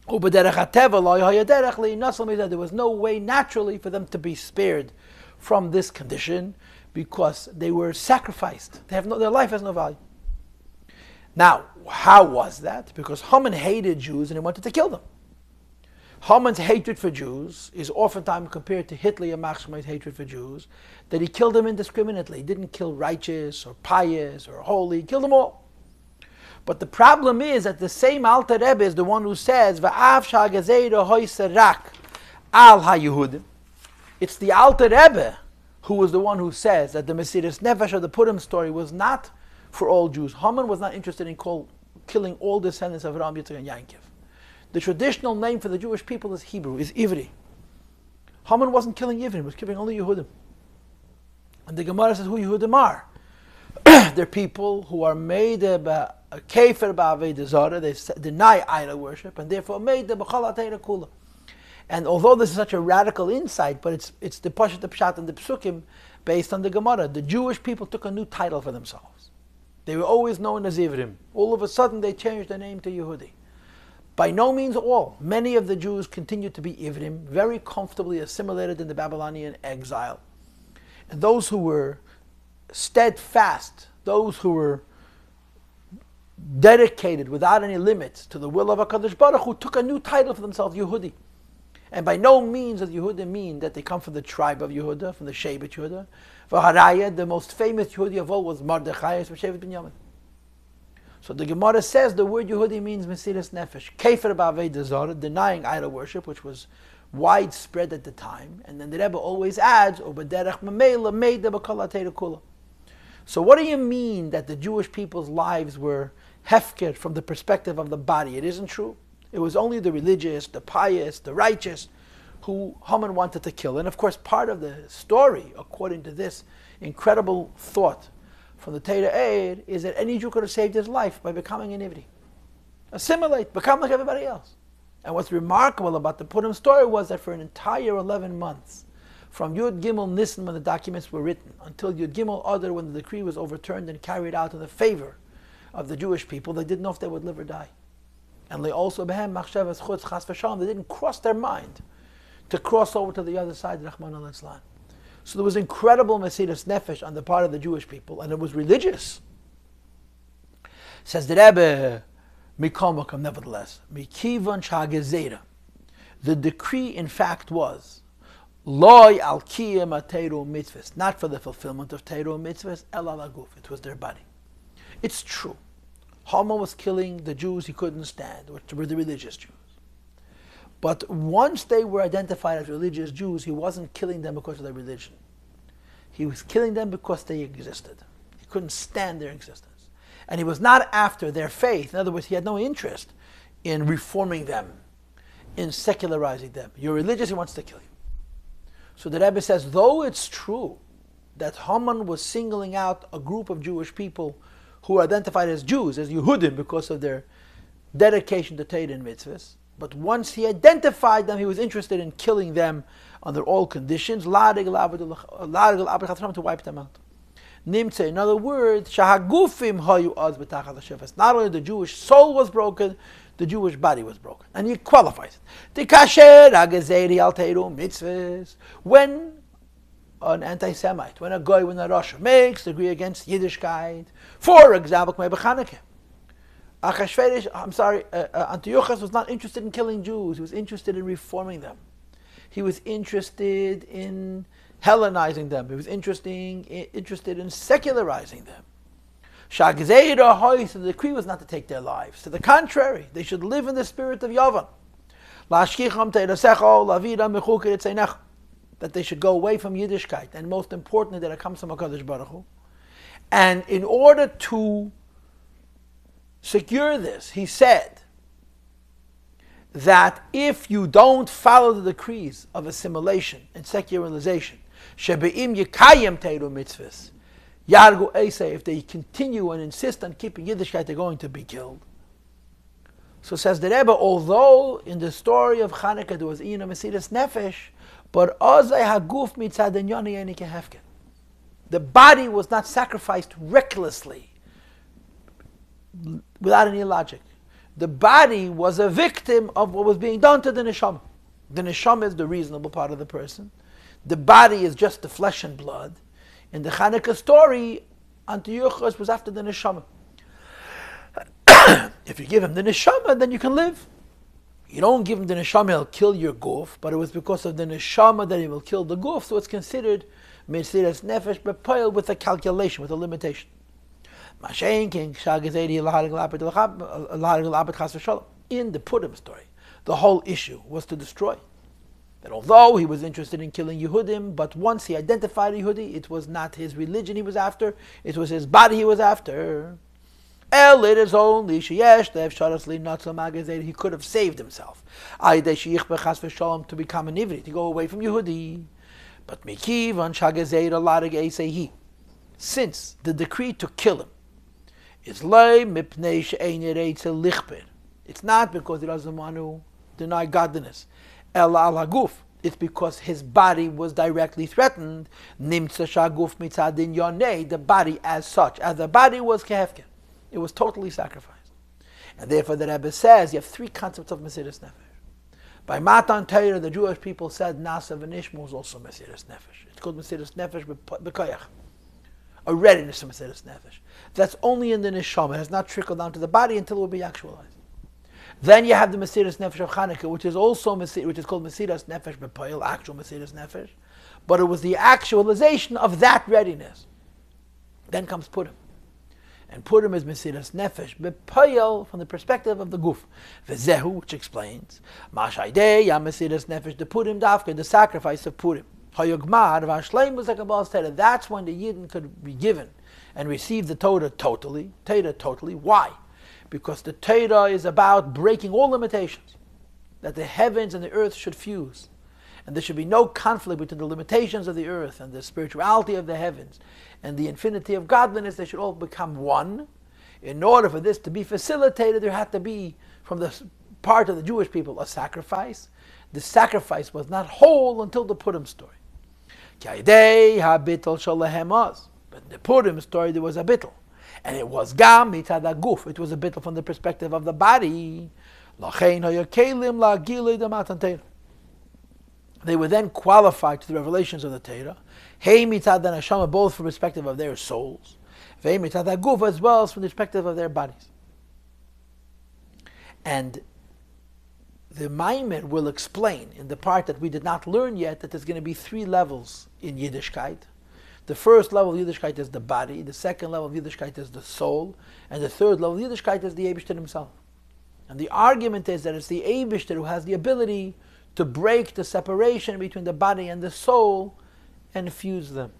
There was no way naturally for them to be spared from this condition because they were sacrificed. Their life has no value. Now, how was that? Because Haman hated Jews and he wanted to kill them. Haman's hatred for Jews is oftentimes compared to Hitler and Yamachshem's hatred for Jews, that he killed them indiscriminately. He didn't kill righteous or pious or holy, he killed them all. But the problem is that the same Alter Rebbe is the one who says, V'av sha'gazeiru hoyser rak al Hayehudim. It's the Alter Rebbe who was the one who says that the Mesiras Nefesh of the Purim story was not for all Jews. Haman was not interested in killing all descendants of Ram, Yitzchak, and Yankov. The traditional name for the Jewish people is Hebrew, is Ivri. Haman wasn't killing Ivri, he was killing only Yehudim. And the Gemara says who Yehudim are. They're people who are made a kefer ba'avei zara, they deny idol worship, and therefore made the b'chol ha'teira kula. And although this is such a radical insight, but it's the Pashat, the Pshat, and the Psukim based on the Gemara. The Jewish people took a new title for themselves. They were always known as Ivrim. All of a sudden they changed their name to Yehudi. By no means all. Many of the Jews continued to be Ivrim, very comfortably assimilated in the Babylonian exile. And those who were steadfast, those who were dedicated without any limits to the will of HaKadosh Baruch Hu, took a new title for themselves, Yehudi. And by no means does Yehuda mean that they come from the tribe of Yehuda, from the Shevet Yehuda. V'haraya, the most famous Yehudi of all was Mordechai from Shevet Binyamin. So the Gemara says the word Yehudi means Mesiras Nefesh, Kefer ba'avei zara, denying idol worship, which was widespread at the time. And then the Rebbe always adds, U'bederech mamela meida b'kol ha'teira kula. So what do you mean that the Jewish people's lives were hefker from the perspective of the body? It isn't true. It was only the religious, the pious, the righteous who Haman wanted to kill. And of course, part of the story, according to this incredible thought from the Torah Eid, is that any Jew could have saved his life by becoming an Ivri. Assimilate, become like everybody else. And what's remarkable about the Purim story was that for an entire 11 months, from Yud Gimel Nisan when the documents were written, until Yud Gimel Adar when the decree was overturned and carried out in the favor of the Jewish people, they didn't know if they would live or die. And they also behem machshavas chutz chas v'shalom. They didn't cross their mind to cross over to the other side, Rahman al-Islam. So there was incredible Mesiras Nefesh on the part of the Jewish people, and it was religious. Says the Rebbe, Mikol Makom, nevertheless, Mikivan Shagezera. The decree, in fact, was Loi al kiyem ateiru mitzvahs, not for the fulfillment of teiru mitzvahs, el al aguf. It was their body. It's true. Haman was killing the Jews he couldn't stand, which were the religious Jews. But once they were identified as religious Jews, he wasn't killing them because of their religion. He was killing them because they existed. He couldn't stand their existence. And he was not after their faith. In other words, he had no interest in reforming them, in secularizing them. You're religious, he wants to kill you. So the Rebbe says, though it's true that Haman was singling out a group of Jewish people who were identified as Jews, as Yehudim, because of their dedication to Torah and mitzvahs. But once he identified them, he was interested in killing them under all conditions, to wipe them out. Nimtze, in other words, shahagufim hayu az b'tachas hashefes. Not only the Jewish soul was broken, the Jewish body was broken. And he qualifies it. Tikasher hagezeri al teiru mitzvahs. When an anti-Semite, when a guy, when a Rasha makes degree against Yiddishkeit, for example, Antiochus was not interested in killing Jews, he was interested in reforming them. He was interested in Hellenizing them. He was interested in secularizing them. The decree was not to take their lives. To the contrary, they should live in the spirit of Yavan. That they should go away from Yiddishkeit, and most importantly, that it comes from HaKadosh Baruch Hu. And in order to secure this, he said that if you don't follow the decrees of assimilation and secularization, shebe'im yekayem teiru mitzvahs, yargu eisei, if they continue and insist on keeping Yiddishkeit, they're going to be killed. So says the Rebbe, although in the story of Chanukah there was Iyun Mesiras Nefesh, but the body was not sacrificed recklessly, without any logic. The body was a victim of what was being done to the neshama. The neshama is the reasonable part of the person. The body is just the flesh and blood. In the Hanukkah story, Antiochus was after the neshama. If you give him the neshama, then you can live. You don't give him the neshama, he'll kill your goof, but it was because of the neshama that he will kill the goof, so it's considered mesiras nefesh b'poil with a calculation, with a limitation. In the Purim story, the whole issue was to destroy. That although he was interested in killing Yehudim, but once he identified Yehudi, it was not his religion he was after, it was his body he was after. It is only he could have saved himself to become an Ivri, to go away from Yehudi. But since the decree to kill him is it's not because he doesn't want to deny godliness. It's because his body was directly threatened. The body as such, as the body was kehefker, it was totally sacrificed. And therefore the Rebbe says you have three concepts of mesiras nefesh. By Matan Torah, the Jewish people said Nasa v'nishma was also mesiras nefesh. It's called mesiras nefesh b'koyach. A readiness to mesiras nefesh. That's only in the neshama. It has not trickled down to the body until it will be actualized. Then you have the mesiras nefesh of Hanukkah, which is also which is called mesiras nefesh b'poil, actual mesiras nefesh. But it was the actualization of that readiness. Then comes Purim. And Purim is mesiras nefesh b'poil from the perspective of the guf. V'zehu, which explains Mashaydei ya mesiras nefesh the Purim dafka, the sacrifice of Purim. Hayogmar v'ashleim was like a bal Torah. That's when the Yidden could be given and receive the Torah totally. Why? Because the Torah is about breaking all limitations. That the heavens and the earth should fuse. And there should be no conflict between the limitations of the earth and the spirituality of the heavens and the infinity of godliness. They should all become one. In order for this to be facilitated, there had to be, from the part of the Jewish people, a sacrifice. The sacrifice was not whole until the Purim story. But in the Purim story, there was a bittul. And it was gam mitzad haguf. It was a bittul from the perspective of the body. They were then qualified to the revelations of the Torah. Hey mitzad neshama, both from the perspective of their souls. Hey mitzad haguf, as well as from the perspective of their bodies. And the Maamar will explain in the part that we did not learn yet that there's going to be three levels in Yiddishkeit. The first level of Yiddishkeit is the body, the second level of Yiddishkeit is the soul, and the third level of Yiddishkeit is the Eibishter himself. And the argument is that it's the Eibishter who has the ability to break the separation between the body and the soul and fuse them.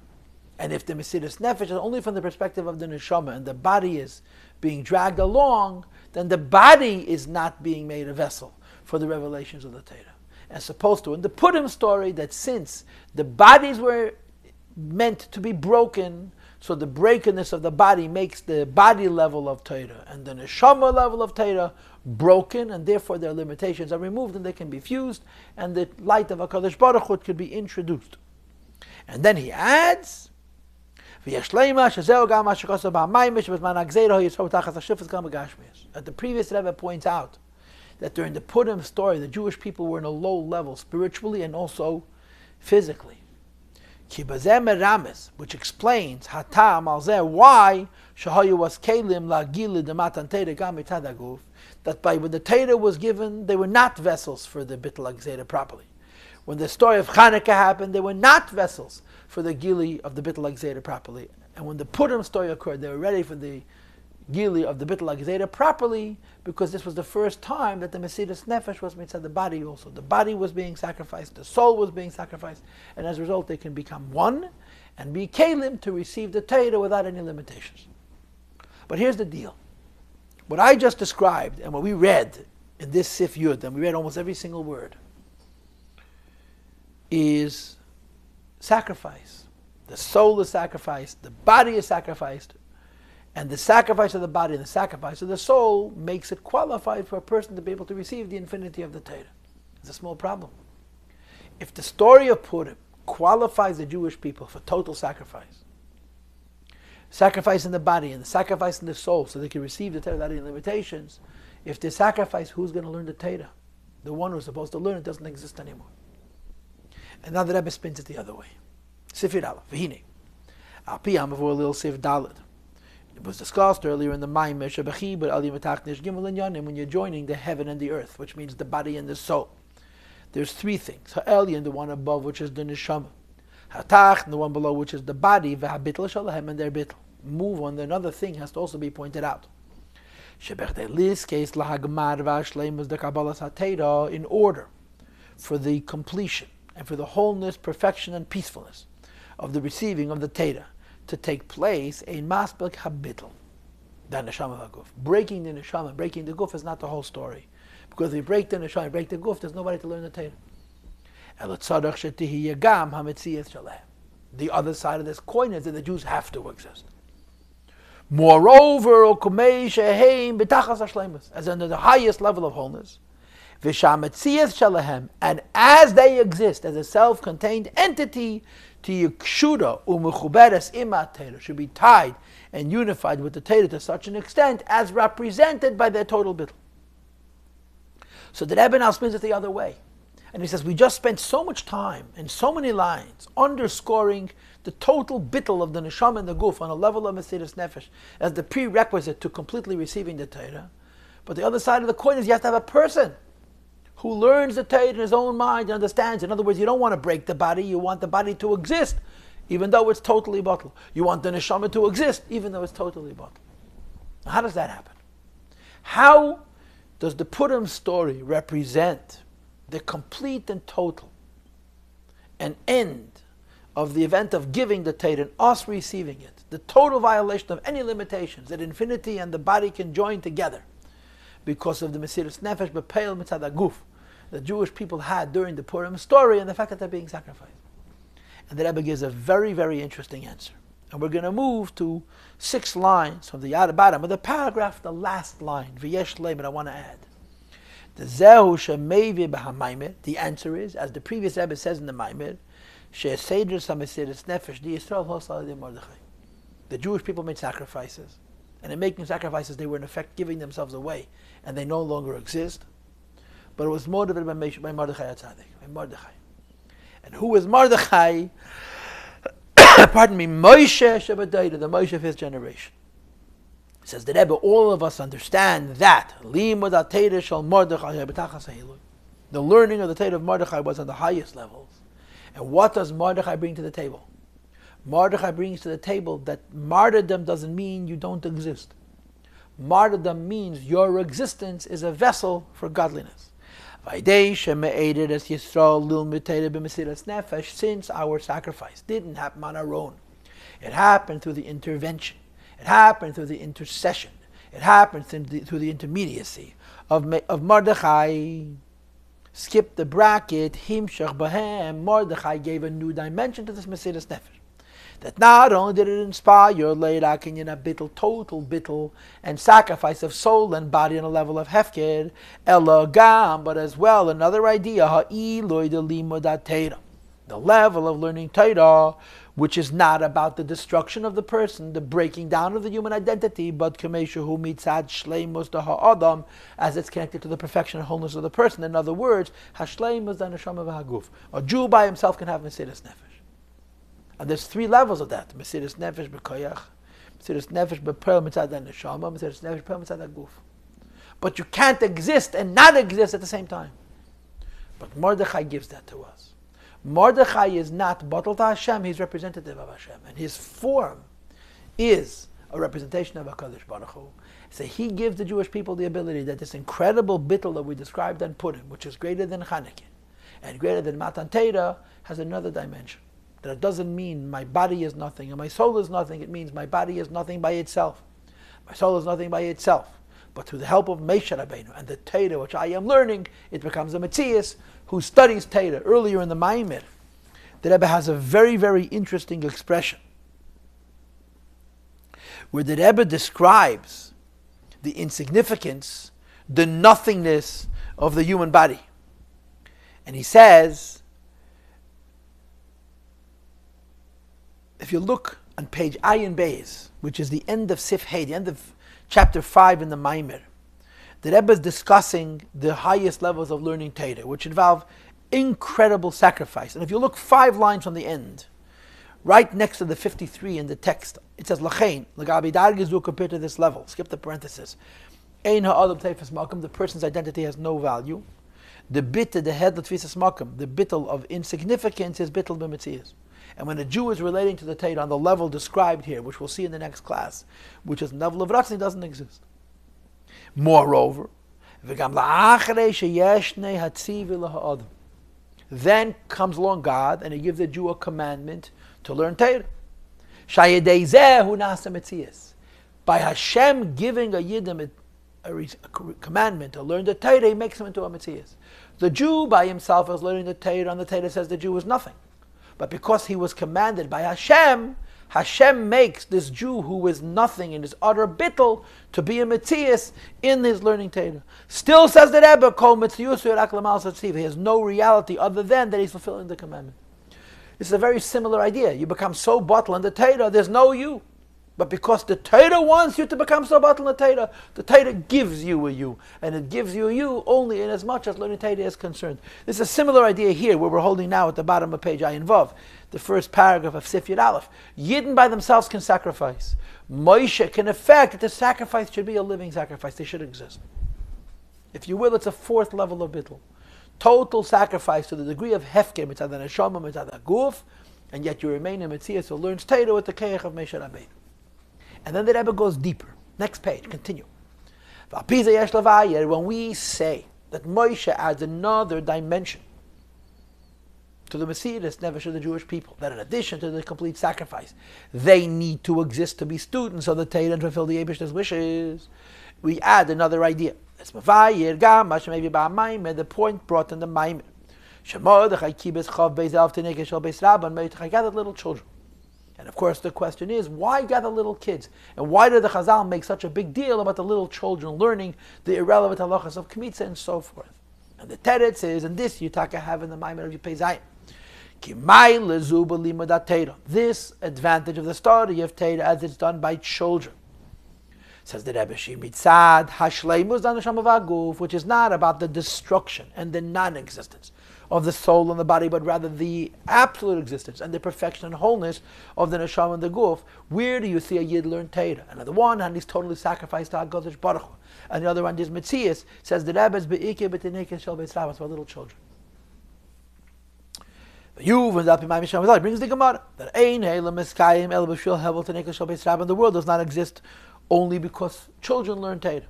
And if the mesiras nefesh is only from the perspective of the neshama and the body is being dragged along, then the body is not being made a vessel for the revelations of the Torah. As opposed to in the Purim story, that since the bodies were meant to be broken, so the brokenness of the body makes the body level of Torah and the neshama level of Torah broken, and therefore their limitations are removed and they can be fused, and the light of HaKadosh Baruch Hu could be introduced. And then he adds, that the previous Rebbe points out that during the Purim story, the Jewish people were in a low level spiritually and also physically. Which explains why that by when the Torah was given, they were not vessels for the Bittul HaGzera properly. When the story of Hanukkah happened, they were not vessels for the Gili of the Bittul HaGzera properly. And when the Purim story occurred, they were ready for the Gili of the Bittul HaGzera properly, because this was the first time that the mesiras nefesh was mitzad the body also. The body was being sacrificed, the soul was being sacrificed, and as a result they can become one and be kelim to receive the Torah without any limitations. But here's the deal. What I just described and what we read in this Sif Yud, and we read almost every single word, is sacrifice. The soul is sacrificed, the body is sacrificed, and the sacrifice of the body and the sacrifice of the soul makes it qualified for a person to be able to receive the infinity of the Torah. It's a small problem. If the story of Purim qualifies the Jewish people for total sacrifice, sacrificing the body and the sacrificing the soul so they can receive the Torah without any limitations, if they sacrifice, who's going to learn the Torah? The one who's supposed to learn it doesn't exist anymore. And now the Rebbe spins it the other way. Sifir Aleph, V'hine. Al Pi Amavur Lil Sif Dalet. It was discussed earlier in the Maamar Vkibel Ali Matach Nish Gimel Inyanim when you're joining the heaven and the earth, which means the body and the soul. There's three things. Ha'elyon, the one above, which is the neshama. Ha'tach, the one below, which is the body. V'ha'bitl shalahem, and their bitl. Move on. Another thing has to also be pointed out. In order for the completion and for the wholeness, perfection, and peacefulness of the receiving of the Torah to take place, ein masbek habitl, the neshama v'guf. Breaking the neshama, breaking the guf is not the whole story. Because if you break the neshama, break the guf, there's nobody to learn the Torah. The other side of this coin is that the Jews have to exist. Moreover, as under the highest level of wholeness, and as they exist as a self-contained entity, should be tied and unified with the Torah to such an extent as represented by their total bittul. So the Rebbe now spins it the other way. And he says, we just spent so much time and so many lines underscoring the total bittul of the neshama and the guf on a level of Mesiras Nefesh as the prerequisite to completely receiving the Torah. But the other side of the coin is you have to have a person who learns the Torah in his own mind and understands. In other words, you don't want to break the body, you want the body to exist, even though it's totally bottled. You want the neshama to exist, even though it's totally bottled. Now, how does that happen? How does the Purim story represent the complete and total and end of the event of giving the Torah and us receiving it, the total violation of any limitations that infinity and the body can join together because of the Mesiras Nefesh B'Peil Mitzad HaGuf the Jewish people had during the Purim story and the fact that they're being sacrificed? And the Rebbe gives a very, very interesting answer. And we're going to move to 6 lines from the bottom of the paragraph, the last line, V'yesh Leim, but I want to add. The Zehu Shemevi B'Hamaimer, the answer is, as the previous Rebbe says in the Maimer, She'eseder Samesiris Nefesh Di Yisrael Hosal Di Mordechai. The Jewish people made sacrifices, and in making sacrifices they were in effect giving themselves away, and they no longer exist. But it was motivated by Mordechai HaTzadik, by Mordechai. And who is Mordechai? Pardon me, Moshe Shabbatayda, the Moshe of his generation. Says the Rebbe, all of us understand that the learning of the Torah of Mordechai was on the highest levels. And what does Mordechai bring to the table? Mordechai brings to the table that martyrdom doesn't mean you don't exist. Martyrdom means your existence is a vessel for godliness. Since our sacrifice didn't happen on our own, it happened through the intervention. It happened through the intercession. It happened through the intermediacy of Mordechai. Skip the bracket. Himshach Bahem. Mordechai gave a new dimension to this Mesiras Nefesh. That not only did it inspire Leila Kinyan Bittul, total bittul, and sacrifice of soul and body on a level of Hefker, Elogam, but as well another idea, Ha'iloi de Limodat Torah, the level of learning Torah, which is not about the destruction of the person, the breaking down of the human identity, but Kameshahu Mitzad Shleimus de Ha'adam, as it's connected to the perfection and wholeness of the person. In other words, Hashleimus de Neshama v'Haguf. A Jew by himself can have Mesiras Nefesh. And there's 3 levels of that. Mesiras Nefesh b'koyach, Mesiras Nefesh b'pearl mitzad ha'neshama, Mesiras Nefesh b'pearl mitzad ha'guf. But you can't exist and not exist at the same time. But Mordechai gives that to us. Mordechai is not Batal to Hashem, he's representative of Hashem. And his form is a representation of HaKadosh Baruch Hu. So he gives the Jewish people the ability that this incredible bittul that we described on Purim, which is greater than Chanukah and greater than Matan Torah, has another dimension. That it doesn't mean my body is nothing and my soul is nothing. It means my body is nothing by itself. My soul is nothing by itself. But through the help of Moshe Rabbeinu and the Torah which I am learning, it becomes a Metzias who studies Torah. Earlier in the Maamar, the Rebbe has a very, very interesting expression where the Rebbe describes the insignificance, the nothingness of the human body. And he says, if you look on page Ayin Beis, which is the end of Sif Hey, the end of chapter 5 in the Maamar, the Rebbe is discussing the highest levels of learning Torah, which involve incredible sacrifice. And if you look 5 lines from the end, right next to the 53 in the text, it says, L'chein, l'gabi dargizu, compared to this level. Skip the parenthesis. Ein ha'adam teifas makom, the person's identity has no value. The bitter, the head of tfisas makom, the bittel of insignificance is bittel b'metzias. And when a Jew is relating to the Torah on the level described here, which we'll see in the next class, which is the level of Ratzin, doesn't exist. Moreover, then comes along God and He gives the Jew a commandment to learn Torah. By Hashem giving a Yiddim a commandment to learn the Torah, He makes him into a Metzias. The Jew by himself is learning the Torah, and the Torah says the Jew is nothing. But because he was commanded by Hashem, Hashem makes this Jew who is nothing in his utter bittul to be a Metzias in his learning Torah. Still says the Rebbe, Kol Metziusu Rak L'mal Satziv. He has no reality other than that he's fulfilling the commandment. This is a very similar idea. You become so bottled in the Torah, there's no you. But because the Torah wants you to become so bottled in the Torah gives you a you. And it gives you a you only in as much as learning Torah is concerned. This is a similar idea here, where we're holding now at the bottom of page Ayin Vav, the first paragraph of Sif Yud Aleph. Yidden by themselves can sacrifice. Moshe can affect that the sacrifice should be a living sacrifice. They should exist. If you will, it's a 4th level of bittul. Total sacrifice to the degree of hefker, mitzad neshama, mitzad guf, and yet you remain a Metzias who learns Torah with the keich of Moshe Rabbeinu. And then the Rebbe goes deeper. Next page, continue. When we say that Moshe adds another dimension to the Messiah, never to the Jewish people, that in addition to the complete sacrifice, they need to exist to be students of the Torah and fulfill the Eibishter's wishes, we add another idea. The point brought in the Maamar. Gathered little children. And of course the question is, why gather little kids? And why did the Chazal make such a big deal about the little children learning the irrelevant halachas of Kmitza and so forth? And the teretz is, and this you have in the Maamar of Yipei Zayin. This advantage of the study of Torah as it's done by children. Says the Rebbe, which is not about the destruction and the non-existence of the soul and the body, but rather the absolute existence and the perfection and wholeness of the neshama and the guf. Where do you see a yid learn Torah? And on the one hand, he's totally sacrificed to HaKadosh Baruch Hu. And the other hand, his Metzias, says the Rebbe, is be'ike b'tineke shel beis Rabbah, for little children. It brings the Gemara that the world does not exist only because children learn Torah.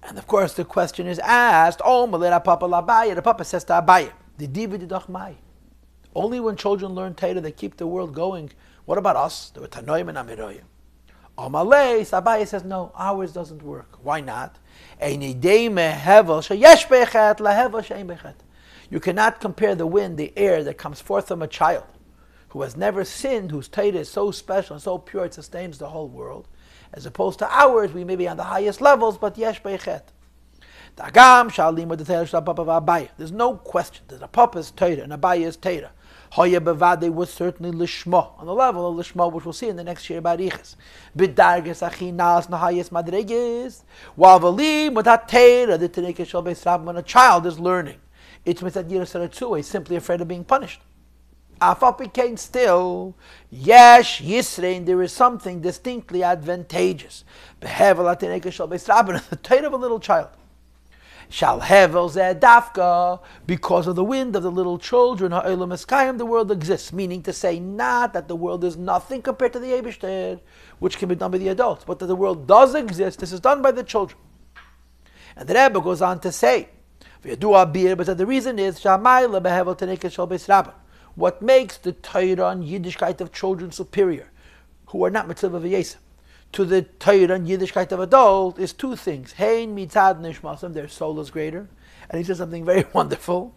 And of course the question is asked, the Papa says to Abaye, only when children learn Torah they keep the world going. What about us? The Tanoim and Amiroyim. Abaye says, no, ours doesn't work. Why not? You cannot compare the wind, the air that comes forth from a child who has never sinned, whose Torah is so special and so pure it sustains the whole world, as opposed to ours. We may be on the highest levels, but yesh beichet. There's no question that a Papa's Torah and Abaye's Torah Hoya Bevade was certainly Lishma, on the level of Lishma, which we'll see in the next year about Iches. B'darges achinas nahayes madreges. While Valim with that Torah, the Teneke Shel Beis Rabbah, when a child is learning, it's mitzad yirah, he's simply afraid of being punished. Afal Pikein still, yesh yisrein, there is something distinctly advantageous. Behevel ateneke shel beis Rabbah, the Torah of a little child. Shal hevel zeh dafka, because of the wind of the little children, ha'olam eskayim, the world exists. Meaning to say, not that the world is nothing compared to the Eibishter, which can be done by the adults, but that the world does exist. This is done by the children. And the Rebbe goes on to say, but the reason is, shamayla behevel teneke shel beis Rabbah. What makes the Torah and Yiddishkeit of children superior, who are not mitzvah v'yesem, to the Torah and Yiddishkeit of adult is two things. Hein mitzad nishmasam, their soul is greater. And he says something very wonderful.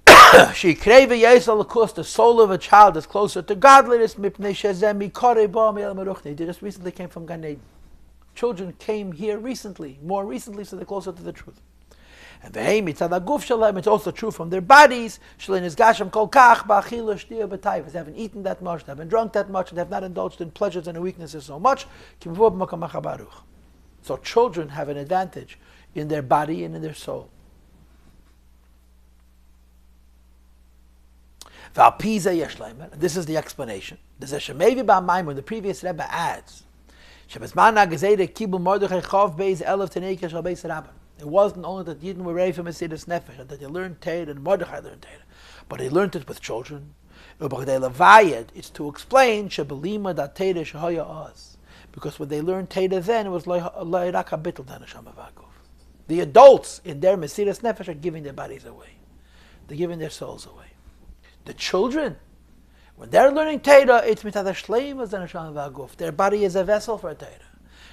Shikrei v'yesel l'kus, the soul of a child is closer to godliness. Mipnei shezem mikorei ba me'el meruchni. They just recently came from Gan Eden. Children came here recently, more recently, so they're closer to the truth. And it's also true from their bodies. They haven't eaten that much, they haven't drunk that much, and they have not indulged in pleasures and weaknesses so much. So children have an advantage in their body and in their soul. This is the explanation. When the previous Rebbe adds, it wasn't only that Yidden were ready for Mesiras Nefesh, and that they learned Torah and Mordechai learned Torah, but they learned it with children. It's to explain because when they learned Torah then, it was the adults in their Mesiras Nefesh are giving their bodies away. They're giving their souls away. The children, when they're learning Torah, it's mitad shleimus and neshama v'aguf. Their body is a vessel for Torah.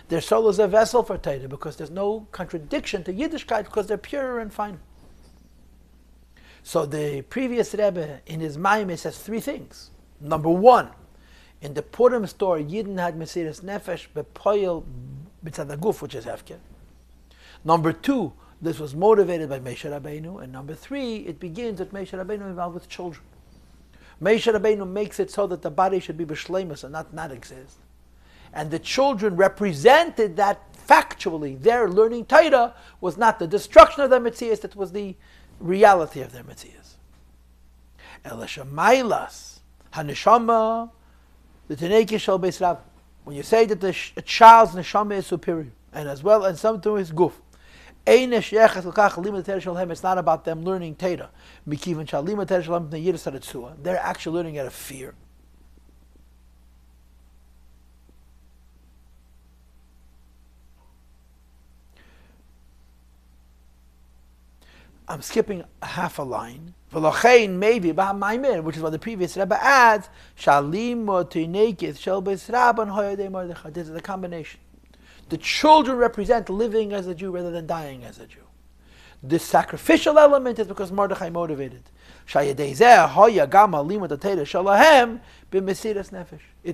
Their soul is a vessel for Torah because there's no contradiction to Yiddishkeit because they're purer and finer. So the previous Rebbe in his Maamar says three things. Number one, in the Purim story, Yidden had Mesiras Nefesh bepoil mitzad haguf, which is hefker. Number two, this was motivated by Moshe Rabbeinu, and number three, it begins with Moshe Rabbeinu involved with children. Moshe Rabbeinu makes it so that the body should be b'shleimus and not exist. And the children represented that factually. Their learning Torah was not the destruction of their metzias, it was the reality of their metzias. Elashamaylas haneshama the teneki shel beis rab. When you say that a child's neshama is superior, and as well, and some to his guf. It's not about them learning Torah. They're actually learning out of fear. I'm skipping half a line. Maybe, which is what the previous Rebbe adds. This is a combination. The children represent living as a Jew rather than dying as a Jew. The sacrificial element is because Mordechai motivated. It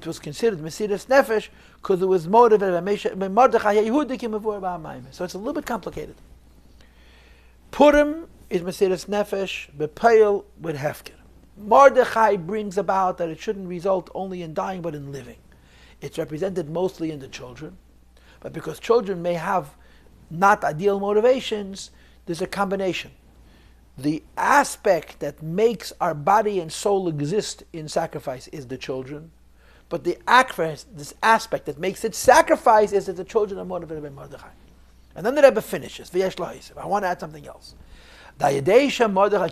was considered Mesiras Nefesh because it was motivated by Mordechai Hayehudim. So it's a little bit complicated. Purim is Mesiras Nefesh, bepeil with hefker. Mordechai brings about that it shouldn't result only in dying but in living. It's represented mostly in the children. But because children may have not ideal motivations, there's a combination. The aspect that makes our body and soul exist in sacrifice is the children. But this aspect that makes it sacrifice is that the children are motivated by Mordechai. And then the Rebbe finishes. I want to add something else. By Mordechai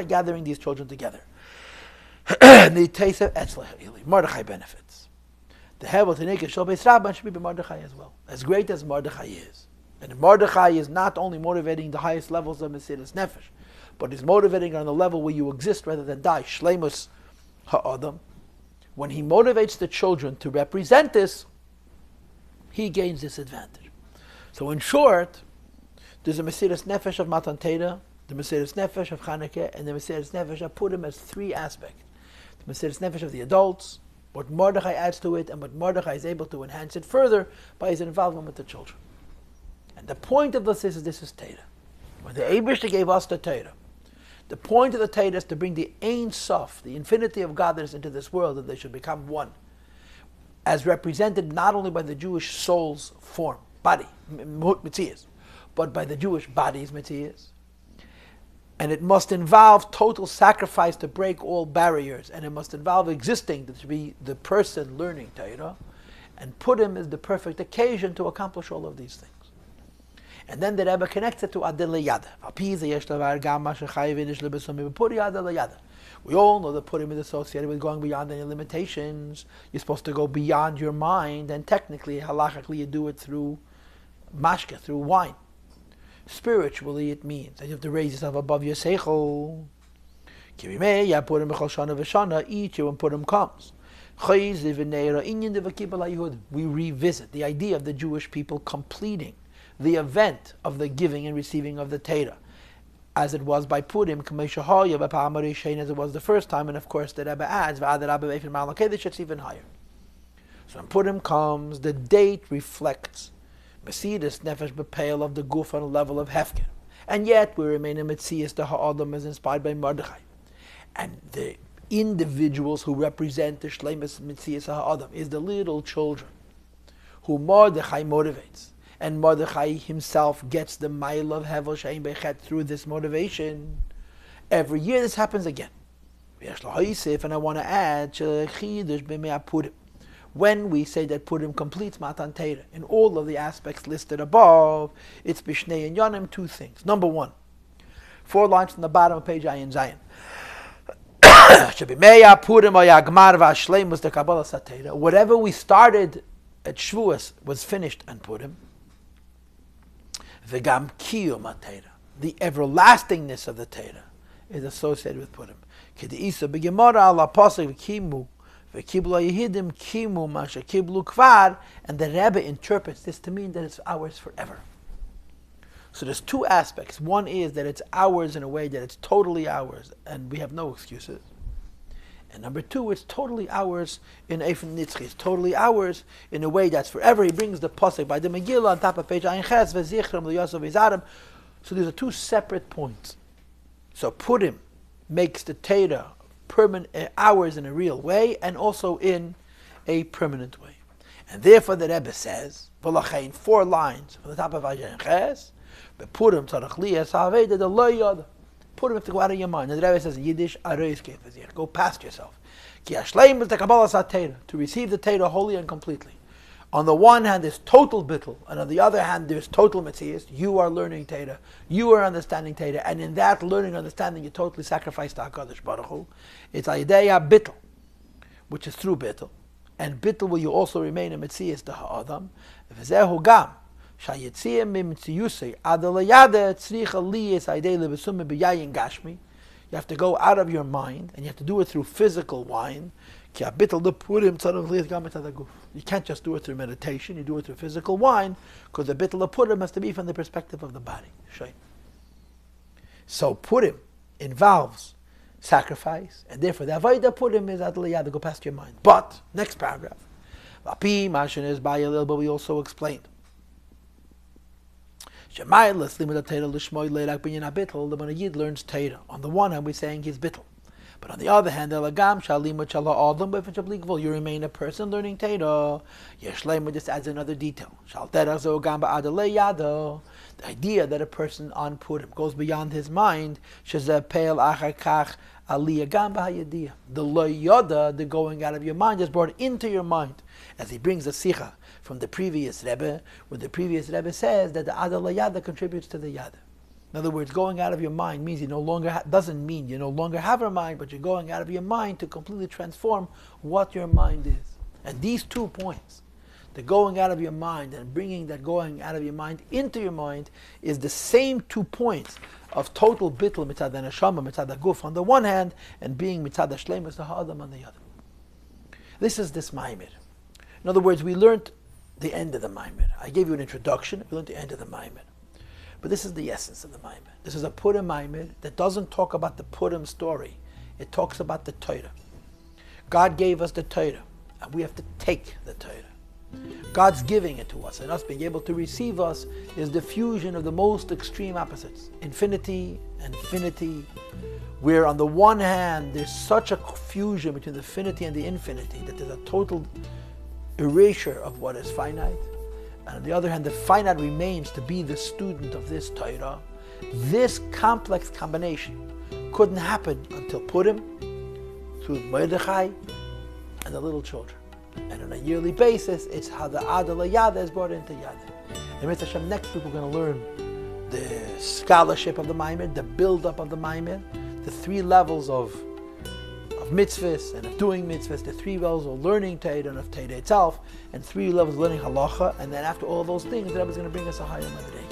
gathering these children together. Mordechai benefits. The Hevel Tenekah Shel Beis Rabban should be by Mordechai as well. As great as Mordechai is. And Mordechai is not only motivating the highest levels of Mesiras Nefesh, but is motivating on the level where you exist rather than die. Shleimus ha'adam. When he motivates the children to represent this, he gains this advantage. So in short, there's a Mesiras Nefesh of Matan Torah, the Mesiras Nefesh of Chanukah, and the Mesiras Nefesh of Purim as three aspects. The Mesiras Nefesh of the adults, what Mordechai adds to it, and what Mordechai is able to enhance it further by his involvement with the children. And the point of this is Torah. When the Eibishter gave us the Torah, the point of the Torah is to bring the Ein Sof, the infinity of godliness, into this world, that they should become one, as represented not only by the Jewish soul's form, body, mitzias, but by the Jewish body's mitzias. And it must involve total sacrifice to break all barriers, and it must involve existing to be the person learning Torah, and Purim is the perfect occasion to accomplish all of these things. And then the Rebbe connects it to Adel Yada. We all know that Purim is associated with going beyond any limitations. You're supposed to go beyond your mind, and technically, halachically, you do it through mashke, through wine. Spiritually, it means that you have to raise yourself above your seichel. Each year when Purim comes, we revisit the idea of the Jewish people completing the event of the giving and receiving of the Torah, as it was by Purim, as it was the first time, and of course the Rebbe adds, it's even higher. So when Purim comes, the date reflects Mesidus nefesh b'peil of the guf on a level of hefker. And yet we remain in Metzias, the Ha'adam is inspired by Mordechai. And the individuals who represent the Shleimus Metzias Ha'adam is the little children who Mordechai motivates. And Mordechai himself gets the mile of Hevel Shein Bechet through this motivation. Every year this happens again. And I want to add, when we say that Purim completes Matan Torah, in all of the aspects listed above, it's Bishnei and Yonim, two things. Number one, 4 lines from the bottom of page Ayin Zayin. Whatever we started at Shavuos was finished on Purim. V'gam kiyum ha-Torah, the everlastingness of the Torah is associated with Purim. K'de'isa b'gemara ala pasuk v'kimu v'kibel Hayehudim kimu masha kiblu kvar, and the Rebbe interprets this to mean that it's ours forever. So there's 2 aspects. One is that it's ours in a way that it's totally ours, and we have no excuses. And number 2, it's totally ours in Eifen Nitzchi. It's totally ours in a way that's forever. He brings the pasuk by the Megillah on top of page Ayin Ches, v'zichram l'Yossi v'Zarim. So these are 2 separate points. So Purim makes the Torah permanent, ours in a real way, and also in a permanent way. And therefore the Rebbe says, v'lachein, 4 lines from the top of Ayin Ches, Purim tzarach liyas haveda the lo yada. Purim have to go out of your mind. And the Rebbe says in Yiddish, go past yourself. Ki hashleim is the Kabbalah Torah, to receive the Torah wholly and completely. On the one hand, there's total bittul, and on the other hand, there's total metzias. You are learning Torah, you are understanding Torah, and in that learning and understanding, you totally sacrifice to HaKadosh Baruch Hu. It's Ayideya bittul, which is through bittul. And bittul will you also remain in metzias to Ha'adam. V'zehu gam. You have to go out of your mind, and you have to do it through physical wine. You can't just do it through meditation, you do it through physical wine, because the bittul of Purim has to be from the perspective of the body. So Purim involves sacrifice, and therefore the avodah Purim is adal go past your mind. But, next paragraph, but we also explained when a Yid learns Torah, on the one hand we're saying he's bittul, but on the other hand, you remain a person learning Torah. This adds another detail. The idea that a person on Purim goes beyond his mind, the lo yada, the going out of your mind, is brought into your mind. As he brings a sicha from the previous Rebbe, where the previous Rebbe says that the adal yada contributes to the yada. In other words, going out of your mind means you no longer doesn't mean you no longer have a mind, but you're going out of your mind to completely transform what your mind is. And these 2 points, the going out of your mind and bringing that going out of your mind into your mind, is the same 2 points of total bittul mitzad neshama, mitzad guf on the one hand, and being mitzad shleimus ha'adam on the other. This is this Maamar. In other words, we learned the end of the Maamar. I gave you an introduction, we learned the end of the Maamar. But this is the essence of the Maamar. This is a Purim Maamar that doesn't talk about the Purim story. It talks about the Torah. God gave us the Torah, and we have to take the Torah. God's giving it to us, and us being able to receive us is the fusion of the most extreme opposites. Infinity and finity, where on the one hand there's such a fusion between the finity and the infinity that there's a total erasure of what is finite. And on the other hand, the finite remains to be the student of this Torah. This complex combination couldn't happen until Purim, through Mordechai, and the little children. And on a yearly basis, it's how the adal yada is brought into yada. And Mr. Hashem, next week we're going to learn the scholarship of the Maamar, the build-up of the Maamar, the 3 levels of mitzvahs and of doing mitzvahs, the 3 levels of learning Torah and of Torah itself, and 3 levels of learning halacha, and then after all those things, the Rebbe is going to bring us a higher madrega.